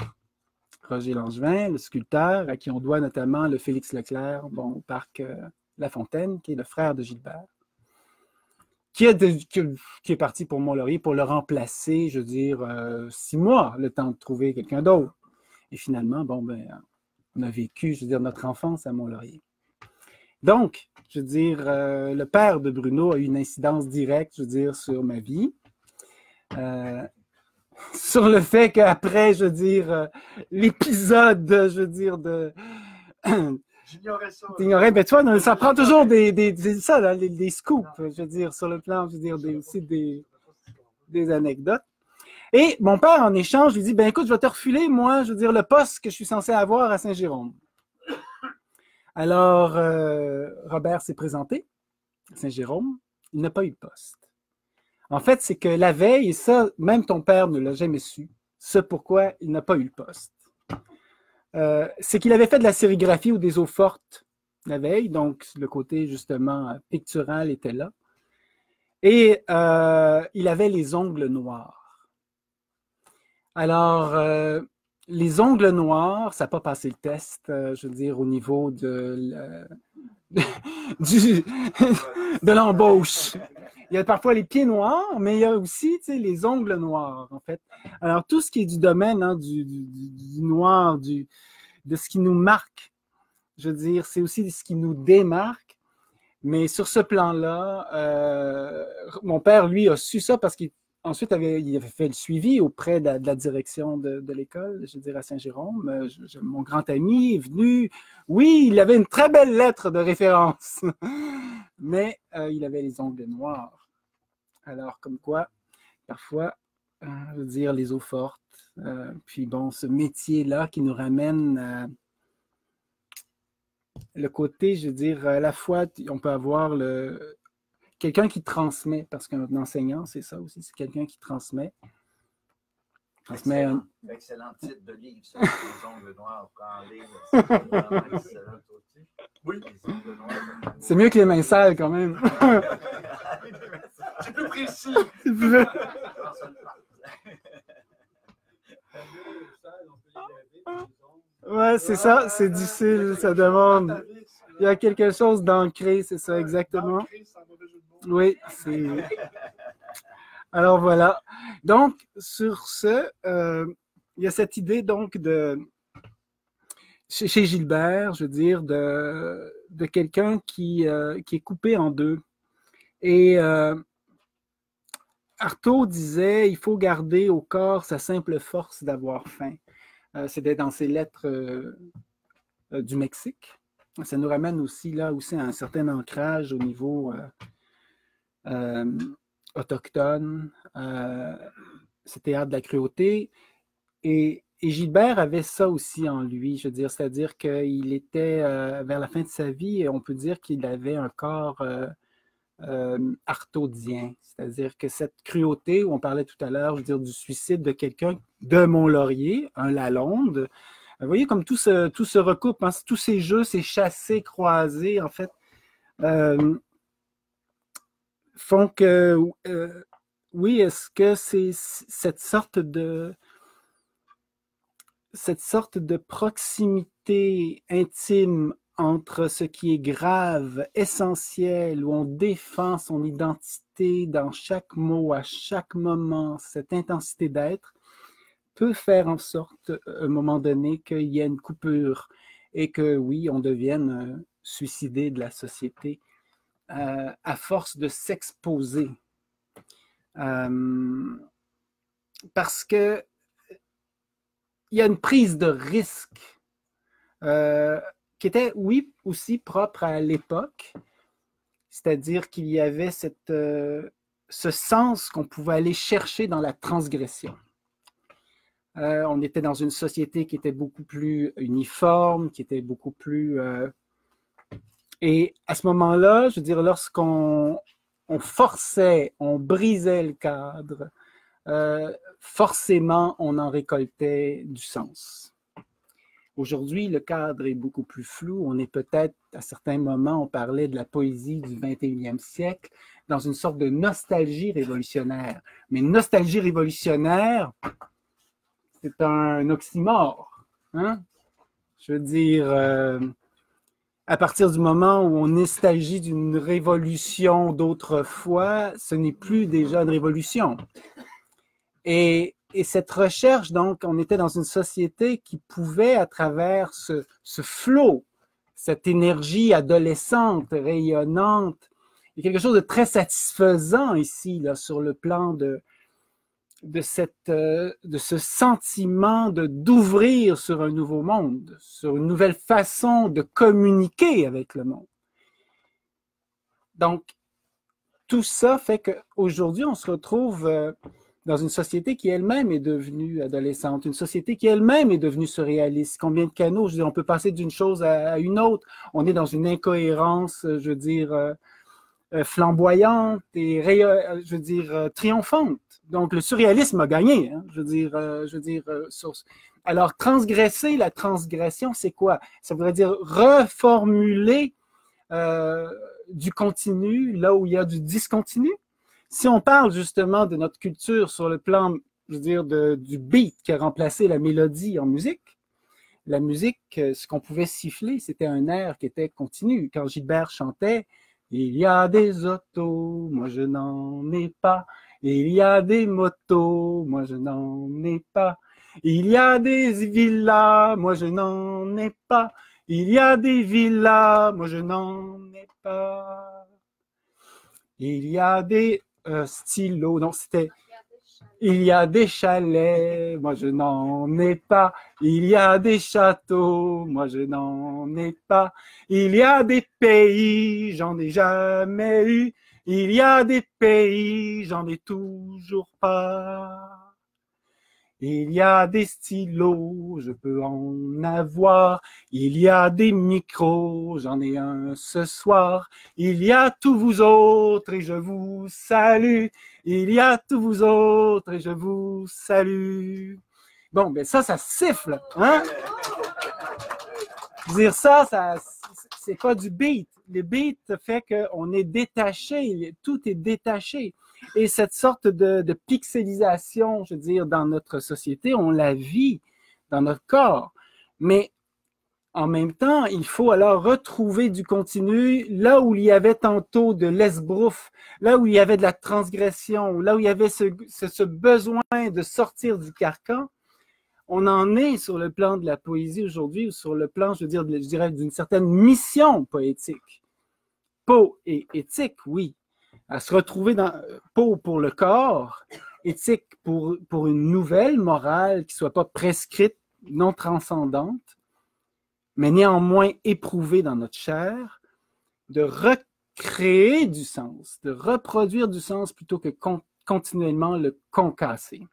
Speaker 6: Roger Langevin, le sculpteur, à qui on doit notamment le Félix Leclerc, bon, au parc La Fontaine, qui est le frère de Gilbert, qui est parti pour Mont-Laurier pour le remplacer, je veux dire, 6 mois, le temps de trouver quelqu'un d'autre. Et finalement, bon, ben, on a vécu, je veux dire, notre enfance à Mont-Laurier. Donc, je veux dire, le père de Bruno a eu une incidence directe, je veux dire, sur ma vie. Sur le fait qu'après, je veux dire, l'épisode, je veux dire, de...
Speaker 1: J'ignorais ça.
Speaker 6: T'ignorais, ben tu vois, ça prend toujours des scoops, je veux dire, sur le plan, je veux dire, aussi des anecdotes. Et mon père, en échange, lui dit, ben écoute, je vais te refiler, moi, je veux dire, le poste que je suis censé avoir à Saint-Jérôme. Alors, Robert s'est présenté à Saint-Jérôme, il n'a pas eu de poste. En fait, c'est que la veille, et ça, même ton père ne l'a jamais su, ce pourquoi il n'a pas eu le poste. C'est qu'il avait fait de la sérigraphie ou des eaux fortes la veille, donc le côté justement pictural était là. Et il avait les ongles noirs. Alors, les ongles noirs, ça n'a pas passé le test, je veux dire, au niveau de l'embauche. Il y a parfois les pieds noirs, mais il y a aussi les ongles noirs, en fait. Alors, tout ce qui est du domaine hein, du noir, de ce qui nous marque, je veux dire, c'est aussi ce qui nous démarque. Mais sur ce plan-là, mon père, lui, a su ça parce qu'ensuite, il avait fait le suivi auprès de la direction de l'école, je veux dire, à Saint-Jérôme. Mon grand ami est venu. Oui, il avait une très belle lettre de référence, mais il avait les ongles noirs. Alors, comme quoi, parfois, je veux dire, les eaux fortes, puis bon, ce métier-là qui nous ramène le côté, je veux dire, à la fois, on peut avoir quelqu'un qui transmet, parce qu'un enseignant, c'est ça aussi, c'est quelqu'un qui transmet.
Speaker 3: Excellent titre de livre, ça, les ongles noirs, quand les excellent aussi. Oui, les ongles noirs.
Speaker 6: C'est mieux que les mains sales, quand même.
Speaker 1: C'est plus précis.
Speaker 6: Ouais, c'est ça, c'est difficile, ça demande. Il y a quelque chose d'ancré, c'est ça, exactement. Oui, c'est. Alors voilà. Donc, sur ce, il y a cette idée donc chez Gilbert, je veux dire, de quelqu'un qui est coupé en deux. Et Artaud disait, il faut garder au corps sa simple force d'avoir faim. C'était dans ses lettres du Mexique. Ça nous ramène aussi là aussi à un certain ancrage au niveau autochtone. ce théâtre de la cruauté. Et Gilbert avait ça aussi en lui, je veux dire, c'est-à-dire qu'il était vers la fin de sa vie, et on peut dire qu'il avait un corps artaudien, c'est-à-dire que cette cruauté où on parlait tout à l'heure, je veux dire, du suicide de quelqu'un de Mont-Laurier, un Lalonde, vous voyez comme tout se recoupe, hein, tous ces jeux, ces chassés croisés, en fait, font que, oui, est-ce que c'est cette sorte de proximité intime entre ce qui est grave, essentiel, où on défend son identité dans chaque mot, à chaque moment, cette intensité d'être, peut faire en sorte, à un moment donné, qu'il y ait une coupure et que, oui, on devienne suicidé de la société à force de s'exposer. Parce que il y a une prise de risque qui était, oui, aussi propre à l'époque, c'est-à-dire qu'il y avait ce sens qu'on pouvait aller chercher dans la transgression. On était dans une société qui était beaucoup plus uniforme, qui était beaucoup plus... Et à ce moment-là, je veux dire, lorsqu'on forçait, on brisait le cadre, forcément, on en récoltait du sens. Aujourd'hui, le cadre est beaucoup plus flou. On est peut-être, à certains moments, on parlait de la poésie du 21e siècle, dans une sorte de nostalgie révolutionnaire. Mais nostalgie révolutionnaire, c'est un oxymore. Hein? Je veux dire, à partir du moment où on nostalgie d'une révolution d'autrefois, ce n'est plus déjà une révolution. Et cette recherche, donc, on était dans une société qui pouvait, à travers ce flot, cette énergie adolescente, rayonnante, il y a quelque chose de très satisfaisant ici, là, sur le plan de ce sentiment d'ouvrir sur un nouveau monde, sur une nouvelle façon de communiquer avec le monde. Donc, tout ça fait qu'aujourd'hui, on se retrouve dans une société qui elle-même est devenue adolescente, une société qui elle-même est devenue surréaliste. Combien de canaux, je veux dire, on peut passer d'une chose à une autre. On est dans une incohérence, je veux dire, flamboyante et, je veux dire, triomphante. Donc, le surréalisme a gagné, hein, je veux dire, alors, transgresser la transgression, c'est quoi? Ça voudrait dire reformuler du continu là où il y a du discontinu. Si on parle justement de notre culture sur le plan, je veux dire, du beat qui a remplacé la mélodie en musique, la musique, ce qu'on pouvait siffler, c'était un air qui était continu. Quand Gilbert chantait « Il y a des autos, moi je n'en ai pas. Il y a des motos, moi je n'en ai pas. Il y a des villas, moi je n'en ai pas. Il y a des villas, moi je n'en ai pas. Il y a des stylos, donc c'était il y a des chalets, moi je n'en ai pas. Il y a des châteaux, moi je n'en ai pas. Il y a des pays, j'en ai jamais eu. Il y a des pays, j'en ai toujours pas. Il y a des stylos, je peux en avoir. Il y a des micros, j'en ai un ce soir. Il y a tous vous autres et je vous salue. Il y a tous vous autres et je vous salue. Bon, ben ça siffle, hein? Dire ça c'est pas du beat. Le beat fait qu'on est détaché, tout est détaché. Et cette sorte de pixelisation, je veux dire, dans notre société, on la vit dans notre corps. Mais en même temps, il faut alors retrouver du continu là où il y avait tantôt de l'esbrouf, là où il y avait de la transgression, là où il y avait ce besoin de sortir du carcan. On en est sur le plan de la poésie aujourd'hui, ou sur le plan, je dirais, d'une certaine mission poétique. Et éthique, oui. À se retrouver dans pour le corps, éthique pour une nouvelle morale qui ne soit pas prescrite, non transcendante, mais néanmoins éprouvée dans notre chair, de recréer du sens, de reproduire du sens plutôt que continuellement le concasser.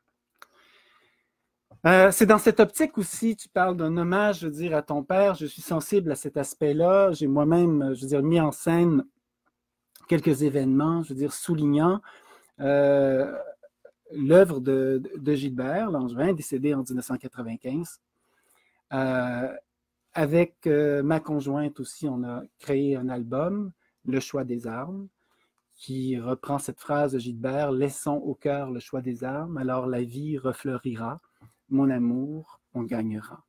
Speaker 6: C'est dans cette optique aussi, tu parles d'un hommage, je veux dire, à ton père. Je suis sensible à cet aspect-là. J'ai moi-même, je veux dire, mis en scène quelques événements, je veux dire, soulignant l'œuvre de Gilbert Langevin, décédé en 1995. Avec ma conjointe aussi, on a créé un album, Le choix des armes, qui reprend cette phrase de Gilbert, « Laissons au cœur le choix des armes, alors la vie refleurira. Mon amour, on gagnera. »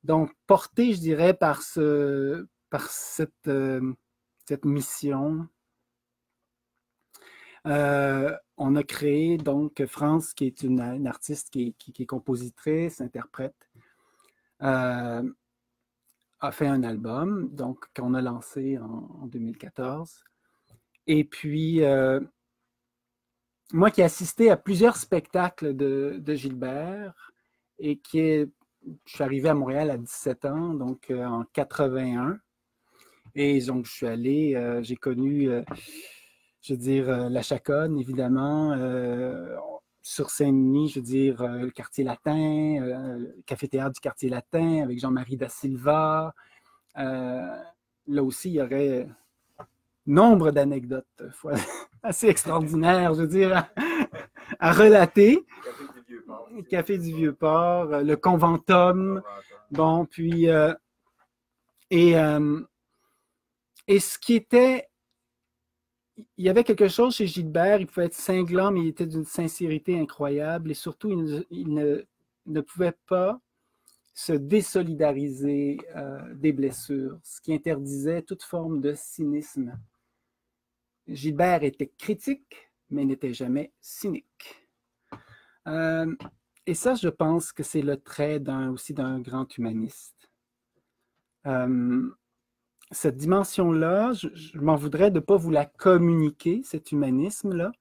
Speaker 6: Donc, porté, je dirais, par cette mission, on a créé donc France, qui est une artiste qui est compositrice, interprète, a fait un album, donc qu'on a lancé en 2014. Et puis, moi qui ai assisté à plusieurs spectacles de Gilbert et je suis arrivé à Montréal à 17 ans, donc en 81. Et donc, je suis allé, j'ai connu, je veux dire, la Chaconne, évidemment, sur Saint-Denis, je veux dire, le Quartier Latin, le café-théâtre du Quartier Latin avec Jean-Marie Da Silva. Là aussi, il y aurait nombre d'anecdotes assez extraordinaires, je veux dire, à relater. Café du Vieux-Port, le Conventum, bon, puis et ce qui était, il y avait quelque chose chez Gilbert, il pouvait être cinglant, mais il était d'une sincérité incroyable, et surtout, il ne pouvait pas se désolidariser des blessures, ce qui interdisait toute forme de cynisme. Gilbert était critique, mais n'était jamais cynique. Et ça, je pense que c'est le trait aussi d'un grand humaniste. Cette dimension-là, je m'en voudrais de ne pas vous la communiquer, cet humanisme-là,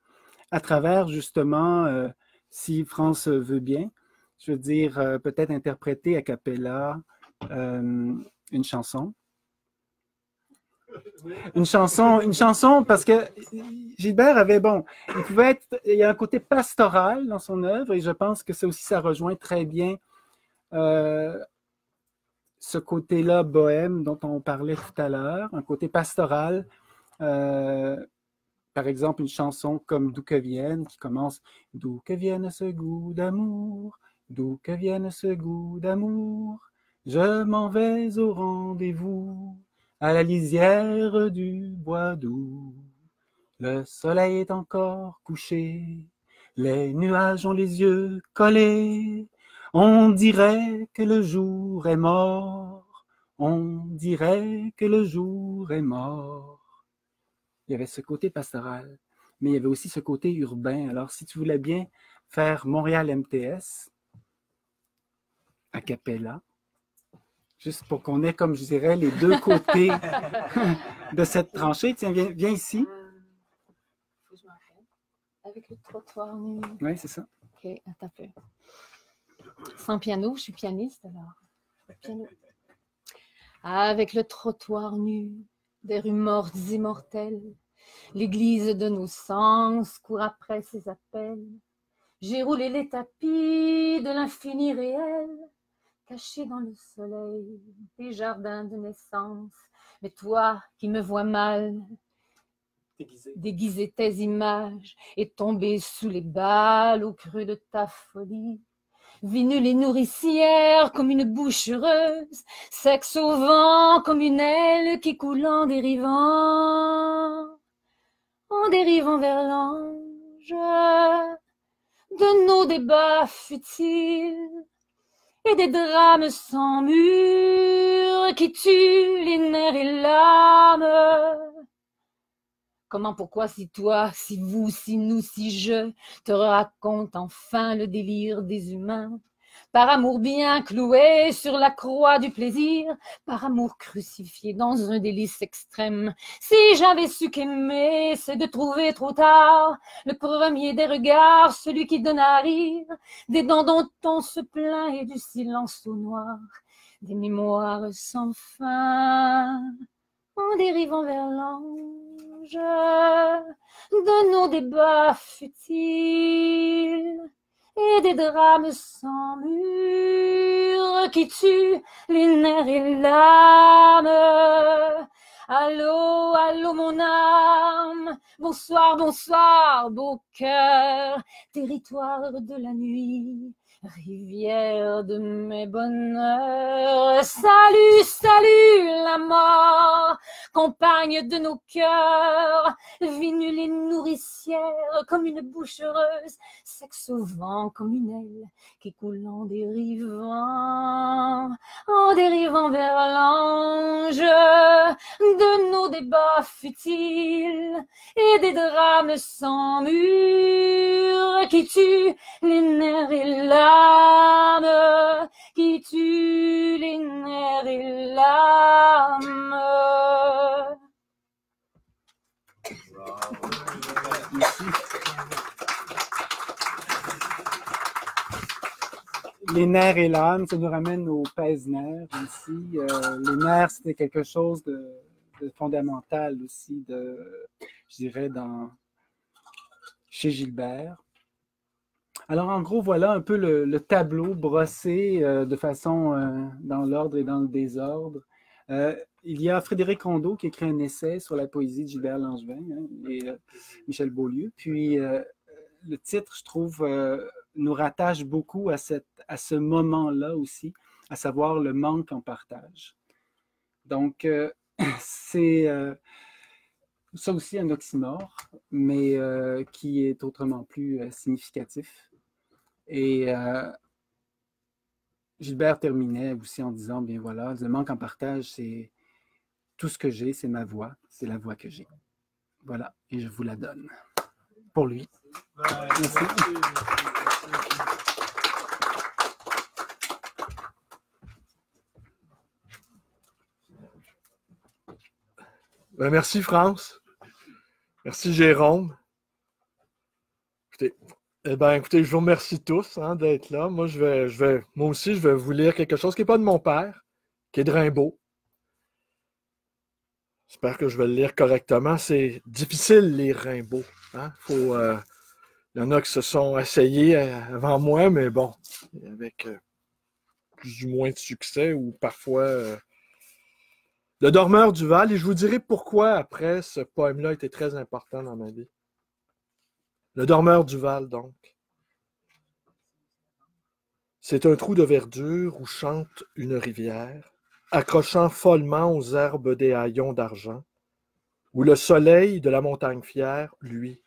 Speaker 6: à travers justement, si France veut bien, je veux dire, peut-être interpréter a cappella une chanson. Une chanson parce que Gilbert avait, bon, il y a un côté pastoral dans son œuvre et je pense que ça rejoint très bien ce côté-là bohème dont on parlait tout à l'heure, un côté pastoral. Par exemple, une chanson comme D'où que vienne qui commence « D'où que vienne ce goût d'amour, d'où que vienne ce goût d'amour, je m'en vais au rendez-vous. À la lisière du bois doux, le soleil est encore couché, les nuages ont les yeux collés, on dirait que le jour est mort, on dirait que le jour est mort. » Il y avait ce côté pastoral, mais il y avait aussi ce côté urbain. Alors, si tu voulais bien faire Montréal MTS, a cappella, juste pour qu'on ait, comme je dirais, les deux côtés de cette tranchée. Tiens, viens ici.
Speaker 8: Faut que je m'en rappelle. Avec le trottoir nu.
Speaker 6: Oui, c'est ça.
Speaker 8: OK, attends un peu. Sans piano, je suis pianiste alors. Piano. Avec le trottoir nu, des rues mortes immortelles, l'église de nos sens court après ses appels. J'ai roulé les tapis de l'infini réel, caché dans le soleil des jardins de naissance. Mais toi qui me vois mal, déguiser tes images et tomber sous les balles au creux de ta folie. Vinule et nourricière comme une bouche heureuse, sexe au vent comme une aile qui coule en dérivant vers l'ange de nos débats futiles et des drames sans mur qui tuent les nerfs et l'âme. Comment, pourquoi, si toi, si vous, si nous, si je te raconte enfin le délire des humains, par amour bien cloué sur la croix du plaisir, par amour crucifié dans un délice extrême. Si j'avais su qu'aimer, c'est de trouver trop tard le premier des regards, celui qui donne à rire, des dents dont on se plaint et du silence au noir, des mémoires sans fin, en dérivant vers l'ange de nos débats futiles et des drames sans mur qui tuent les nerfs et l'âme. Allô, allô mon âme, bonsoir, bonsoir, beau cœur, territoire de la nuit, rivière de mes bonheurs. Salut, salut la mort, compagne de nos cœurs, vie nulle et nourricière comme une bouche heureuse, sexe au vent comme une aile qui coule en dérivant vers l'ange de nos débats futiles et des drames sans mur qui tuent les nerfs et l'âme, qui tuent les nerfs et l'âme.
Speaker 6: Les nerfs et l'âme, ça nous ramène au pèse-nerfs ici. Les nerfs, c'était quelque chose de fondamental aussi, je dirais, chez Gilbert. Alors, en gros, voilà un peu le tableau brossé de façon dans l'ordre et dans le désordre. Il y a Frédéric Rondeau qui écrit un essai sur la poésie de Gilbert Langevin et Michel Beaulieu. Puis, le titre, je trouve, nous rattache beaucoup à ce moment-là aussi, à savoir le manque en partage. Donc, c'est ça aussi un oxymore, mais qui est autrement plus significatif. Et Gilbert terminait aussi en disant, bien voilà, le manque en partage, c'est tout ce que j'ai, c'est ma voix, c'est la voix que j'ai. Voilà, et je vous la donne. Pour lui. Merci.
Speaker 1: Ben, merci, France. Merci, Jérôme. Écoutez, je vous remercie tous d'être là. Moi, moi aussi, je vais vous lire quelque chose qui n'est pas de mon père, qui est de Rimbaud. J'espère que je vais le lire correctement. C'est difficile, lire Rimbaud. Il y en a qui se sont essayés avant moi, mais bon, avec plus ou moins de succès, ou parfois... Le Dormeur du Val, et je vous dirai pourquoi après ce poème-là était très important dans ma vie. Le Dormeur du Val, donc. C'est un trou de verdure où chante une rivière, accrochant follement aux herbes des haillons d'argent, où le soleil de la montagne fière, lui,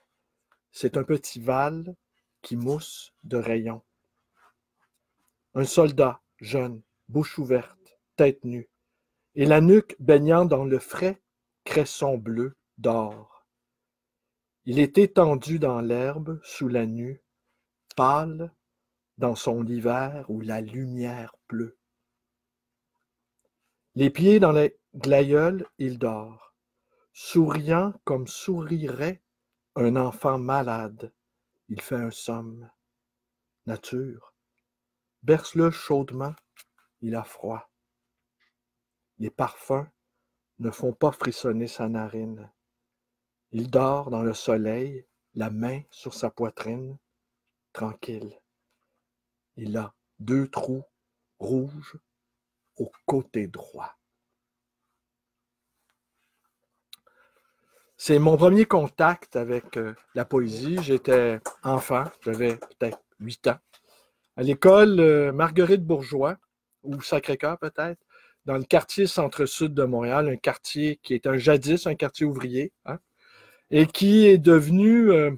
Speaker 1: c'est un petit val qui mousse de rayons. Un soldat, jeune, bouche ouverte, tête nue, et la nuque baignant dans le frais cresson bleu d'or. Il est étendu dans l'herbe, sous la nue, pâle, dans son hiver où la lumière pleut. Les pieds dans les glaïeuls, il dort, souriant comme sourirait un enfant malade. Il fait un somme. Nature, berce-le chaudement, il a froid. Les parfums ne font pas frissonner sa narine. Il dort dans le soleil, la main sur sa poitrine, tranquille. Il a 2 trous rouges au côté droit. C'est mon premier contact avec la poésie. J'étais enfant, j'avais peut-être 8 ans. À l'école Marguerite Bourgeois, ou Sacré-Cœur peut-être, dans le quartier centre-sud de Montréal, un quartier qui est jadis un quartier ouvrier, et qui est devenu ce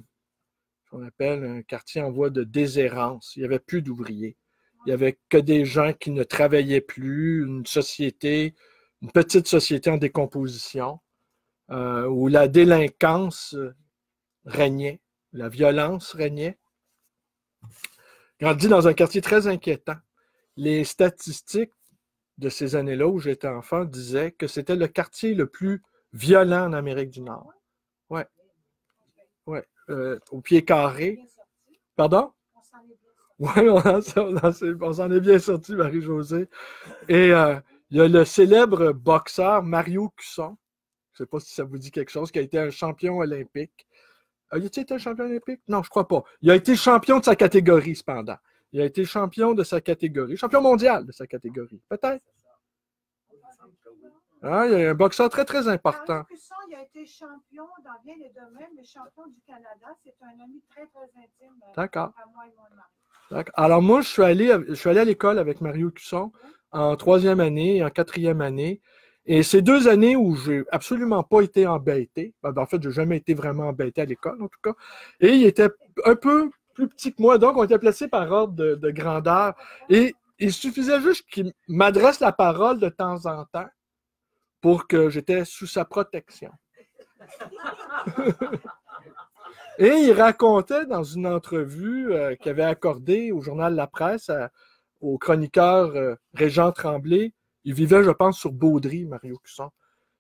Speaker 1: qu'on appelle un quartier en voie de déshérence. Il n'y avait plus d'ouvriers. Il n'y avait que des gens qui ne travaillaient plus, une petite société en décomposition, où la délinquance régnait, la violence régnait. Grandi dans un quartier très inquiétant. Les statistiques de ces années-là où j'étais enfant disaient que c'était le quartier le plus violent en Amérique du Nord. Ouais. Ouais. Au pied carré. Pardon? Oui, on s'en est bien sorti, Marie-Josée. Et il y a le célèbre boxeur Mario Cusson, je ne sais pas si ça vous dit quelque chose, qui a été un champion olympique, A-t-il été champion olympique? Non, je ne crois pas. Il a été champion de sa catégorie, cependant. Il a été champion de sa catégorie. Champion mondial de sa catégorie, peut-être. Hein, il y a un boxeur très, très important.
Speaker 4: Mario Cusson, il a été champion dans bien les domaines, mais champion du Canada. C'est un ami très, très intime
Speaker 1: D'accord.
Speaker 4: à moi et mon mari.
Speaker 1: D'accord. Alors moi, je suis allé à l'école avec Mario Cusson en 3e année et en 4e année. Et c'est 2 années où j'ai absolument pas été embêté. En fait, je n'ai jamais été vraiment embêté à l'école, en tout cas. Et il était un peu plus petit que moi, donc on était placés par ordre de grandeur. Et il suffisait juste qu'il m'adresse la parole de temps en temps pour que j'étais sous sa protection. Et il racontait dans une entrevue qu'il avait accordée au journal La Presse au chroniqueur Régent Tremblay. Il vivait, je pense, sur Baudry, Mario Cusson,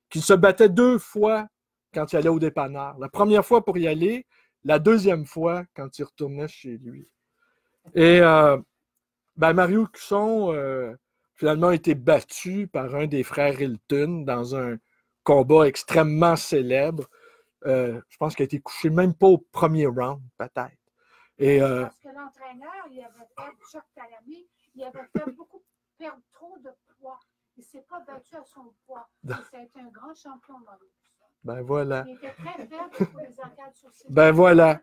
Speaker 1: qu'il se battait 2 fois quand il allait au dépanneur. La première fois pour y aller, la 2e fois quand il retournait chez lui. Et Mario Cusson, finalement, a été battu par un des frères Hilton dans un combat extrêmement célèbre. Je pense qu'il a été couché même pas au premier round, peut-être. Et,
Speaker 4: Parce que l'entraîneur, il avait fait Chuck Talamy, il avait fait beaucoup perdre trop de poids. Il ne s'est pas battu à son poids. Et ça a été un grand champion dans le
Speaker 1: Ben voilà.
Speaker 4: Il était très faible pour les arcades sur ses
Speaker 1: Ben voilà.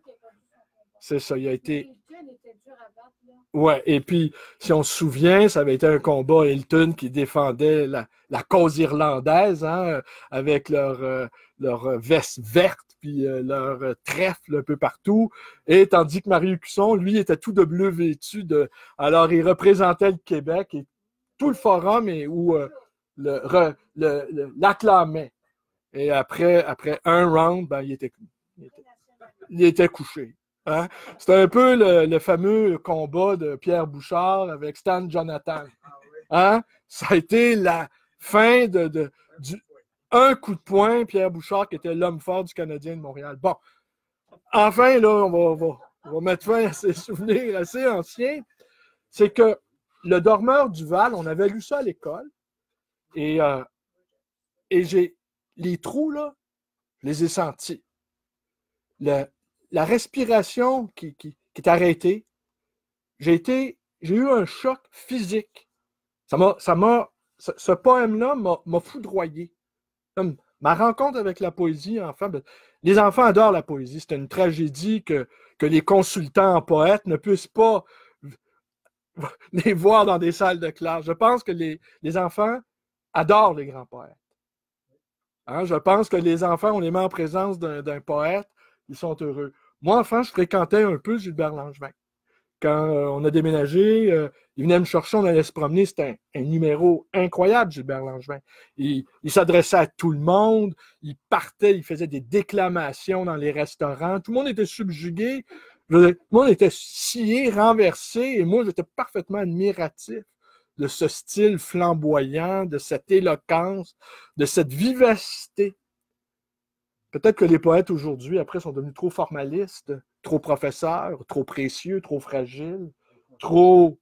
Speaker 1: C'est ça, il a été...
Speaker 4: Hilton était dur à battre, là.
Speaker 1: Ouais, et puis, si on se souvient, ça avait été un combat Hilton qui défendait la cause irlandaise, hein, avec leur veste verte, puis leur trèfle un peu partout. Et tandis que Mario Cusson, lui, était tout de bleu vêtu. Alors, il représentait le Québec et tout le forum où l'acclamait. Et après un round, ben, il était couché. Hein? C'était un peu le fameux combat de Pierre Bouchard avec Stan Jonathan. Hein? Ça a été la fin du un coup de poing, Pierre Bouchard, qui était l'homme fort du Canadien de Montréal. Bon, enfin, là, on va mettre fin à ces souvenirs assez anciens. C'est que le dormeur du Val, on avait lu ça à l'école, et j'ai les trous, là, je les ai sentis. La respiration qui est arrêtée, j'ai eu un choc physique. Ce poème-là m'a foudroyé. Comme ma rencontre avec la poésie, enfin, les enfants adorent la poésie. C'est une tragédie que les consultants en poètes ne puissent pas les voir dans des salles de classe. Je pense que les enfants adorent les grands poètes. Hein? Je pense que les enfants, on les met en présence d'un poète, ils sont heureux. Moi, enfant, je fréquentais un peu Gilbert Langevin. Quand on a déménagé, il venait me chercher, on allait se promener. C'était un numéro incroyable, Gilbert Langevin. Il s'adressait à tout le monde, il partait, il faisait des déclamations dans les restaurants. Tout le monde était subjugué. Tout le monde était scié, renversé, et moi, j'étais parfaitement admiratif de ce style flamboyant, de cette éloquence, de cette vivacité. Peut-être que les poètes aujourd'hui, après, sont devenus trop formalistes, trop professeurs, trop précieux, trop fragiles, trop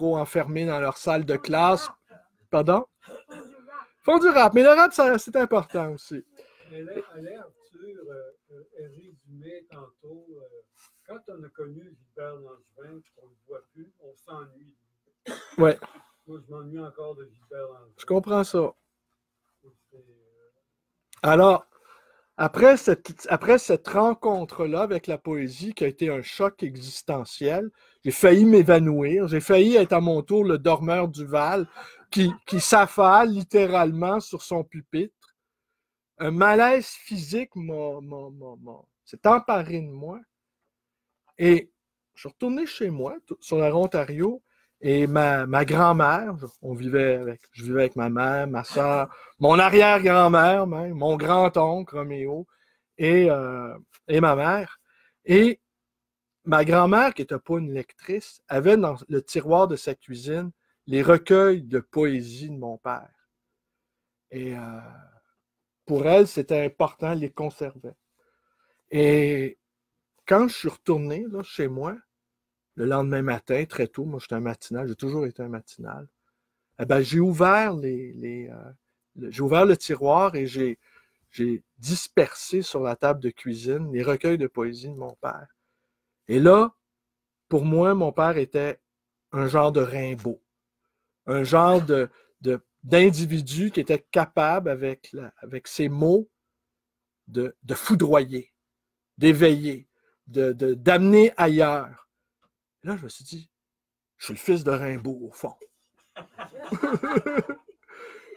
Speaker 1: enfermés dans leur salle de classe. Pardon? Ils font du rap, mais le rap, c'est important aussi.
Speaker 2: Alain Arthur résumé tantôt, quand on a connu Gilbert Langevin, on ne le voit plus, on s'ennuie.
Speaker 1: Ouais.
Speaker 2: Moi, je m'ennuie encore de Gilbert Langevin.
Speaker 1: Je comprends ça. Alors, après cette rencontre-là avec la poésie qui a été un choc existentiel, j'ai failli m'évanouir, j'ai failli être à mon tour le dormeur du Val qui s'affale littéralement sur son pupitre. Un malaise physique s'est emparé de moi. Et je suis retourné chez moi, sur la rue Ontario, et ma grand-mère, je vivais avec ma mère, ma soeur, mon arrière-grand-mère, même, mon grand-oncle, Roméo, et ma mère. Et ma grand-mère, qui n'était pas une lectrice, avait dans le tiroir de sa cuisine les recueils de poésie de mon père. Et pour elle, c'était important, elle les conservait. Et quand je suis retourné là, chez moi, le lendemain matin, très tôt, moi j'étais un matinal, j'ai toujours été un matinal, eh ben, j'ai ouvert le tiroir et j'ai j'ai dispersé sur la table de cuisine les recueils de poésie de mon père. Et là, pour moi, mon père était un genre de Rimbaud, un genre d'individu qui était capable, avec ses mots, de foudroyer, d'éveiller, d'amener ailleurs. Et là, je me suis dit, je suis le fils de Rimbaud, au fond.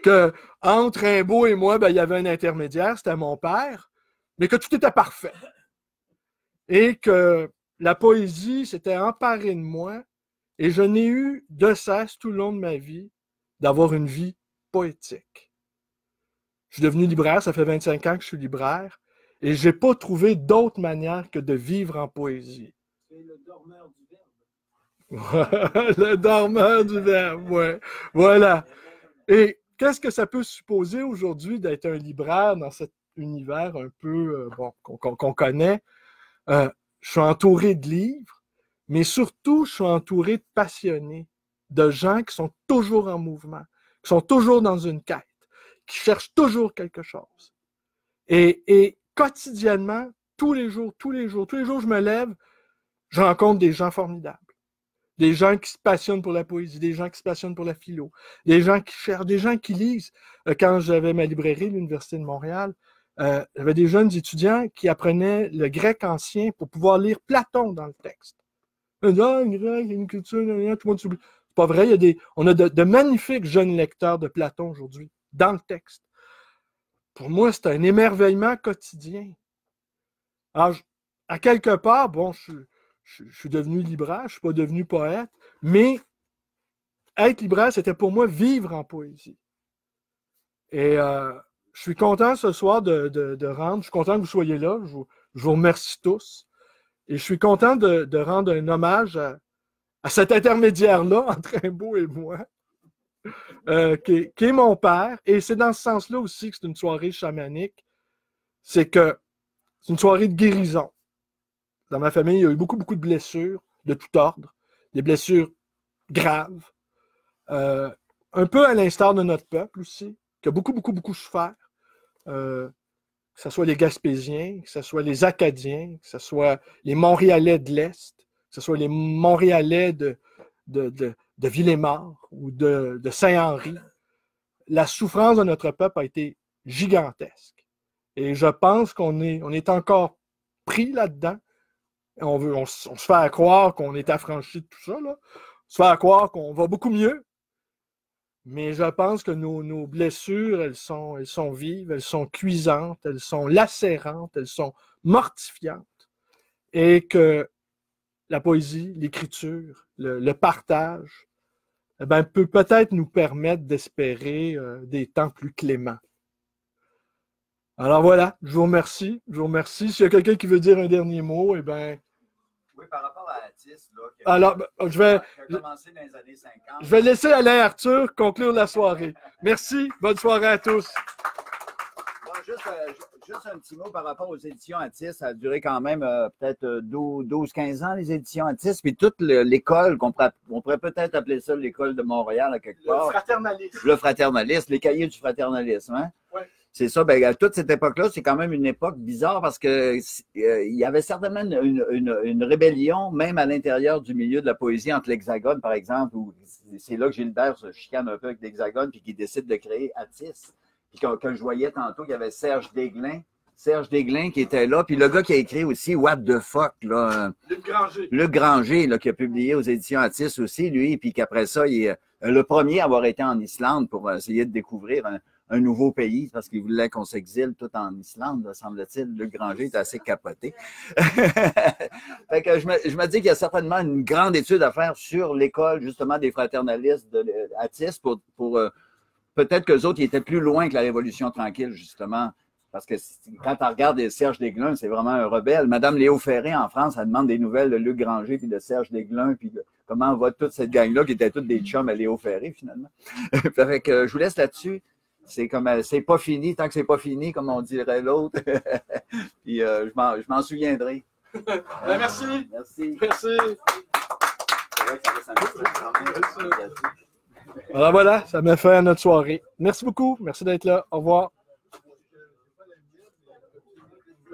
Speaker 1: Que entre Rimbaud et moi, ben, il y avait un intermédiaire, c'était mon père, mais que tout était parfait. Et que la poésie s'était emparée de moi, et je n'ai eu de cesse tout le long de ma vie d'avoir une vie poétique. Je suis devenu libraire, ça fait 25 ans que je suis libraire, et je n'ai pas trouvé d'autre manière que de vivre en poésie.
Speaker 6: C'est le dormeur du verbe.
Speaker 1: Le dormeur du verbe, ouais. Voilà. Et qu'est-ce que ça peut supposer aujourd'hui d'être un libraire dans cet univers un peu qu'on connaît? Je suis entouré de livres, mais surtout, je suis entouré de passionnés, de gens qui sont toujours en mouvement, qui sont toujours dans une quête, qui cherchent toujours quelque chose. Et quotidiennement, tous les jours, je me lève, je rencontre des gens formidables. Des gens qui se passionnent pour la poésie, des gens qui se passionnent pour la philo, des gens qui cherchent, des gens qui lisent. Quand j'avais ma librairie, l'Université de Montréal, j'avais des jeunes étudiants qui apprenaient le grec ancien pour pouvoir lire Platon dans le texte. Le grec, une culture, tout le monde s'oublie. C'est pas vrai, on a de magnifiques jeunes lecteurs de Platon aujourd'hui, dans le texte. Pour moi, c'est un émerveillement quotidien. Alors, à quelque part, bon, je suis devenu libraire, je ne suis pas devenu poète, mais être libraire, c'était pour moi vivre en poésie. Et je suis content ce soir de rendre, je suis content que vous soyez là, je vous remercie tous. Et je suis content de rendre un hommage à cet intermédiaire-là entre Rimbaud et moi, qui est mon père. Et c'est dans ce sens-là aussi que c'est une soirée chamanique. C'est que c'est une soirée de guérison. Dans ma famille, il y a eu beaucoup de blessures de tout ordre, des blessures graves, un peu à l'instar de notre peuple aussi, qui a beaucoup souffert, que ce soit les Gaspésiens, que ce soit les Acadiens, que ce soit les Montréalais de l'Est, que ce soit les Montréalais de Villemort ou de Saint-Henri. La souffrance de notre peuple a été gigantesque. Et je pense qu'on est encore pris là-dedans. On se fait croire qu'on est affranchi de tout ça, là. On se fait croire qu'on va beaucoup mieux. Mais je pense que nos blessures, elles sont vives, elles sont cuisantes, elles sont lacérantes, elles sont mortifiantes. Et que la poésie, l'écriture, le partage, eh bien, peut peut-être nous permettre d'espérer des temps plus cléments. Alors voilà, je vous remercie. S'il y a quelqu'un qui veut dire un dernier mot, eh bien...
Speaker 5: Oui, par rapport à Atis, là,
Speaker 1: alors,
Speaker 5: qui a commencé dans les années 50.
Speaker 1: Je vais laisser Alain Arthur conclure la soirée. Merci, bonne soirée à tous.
Speaker 5: Bon, juste un petit mot par rapport aux éditions Atis. Ça a duré quand même peut-être 12-15 ans, les éditions Atis. Puis toute l'école, on pourrait peut-être appeler ça l'école de Montréal à quelque part.
Speaker 1: Le fraternalisme.
Speaker 5: Le fraternalisme, les cahiers du fraternalisme. Hein?
Speaker 1: Oui.
Speaker 5: C'est ça, à toute cette époque-là, c'est quand même une époque bizarre parce que il y avait certainement une rébellion, même à l'intérieur du milieu de la poésie, entre l'Hexagone, par exemple, où c'est là que Gilbert se chicane un peu avec l'Hexagone, puis qu'il décide de créer Atis. Puis que je voyais tantôt, il y avait Serge Desglin qui était là, puis le gars qui a écrit aussi What the fuck, là. Luc Granger, là, qui a publié aux éditions Atis aussi, lui, puis qu'après ça, il est le premier à avoir été en Islande pour essayer de découvrir un nouveau pays, parce qu'il voulait qu'on s'exile tout en Islande, semble-t-il. Luc Granger est assez capoté. Fait que je me dis qu'il y a certainement une grande étude à faire sur l'école, justement, des fraternalistes d'Atis pour peut-être qu'eux autres, ils étaient plus loin que la Révolution tranquille, justement. Parce que quand on regarde Serge Desglin, c'est vraiment un rebelle. Madame Léo Ferré, en France, elle demande des nouvelles de Luc Granger puis de Serge Desglin, puis comment va toute cette gang-là, qui était toutes des chums à Léo Ferré, finalement. Fait que je vous laisse là-dessus. C'est comme, c'est pas fini, tant que c'est pas fini, comme on dirait l'autre. Puis je m'en souviendrai.
Speaker 1: Merci.
Speaker 5: Merci.
Speaker 1: Alors voilà, ça m'a fait à notre soirée. Merci beaucoup. Merci d'être là. Au revoir.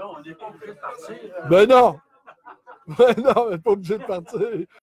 Speaker 3: Là, on n'est pas obligé de partir.
Speaker 1: Ben non! Ben non, on n'est pas obligé de partir.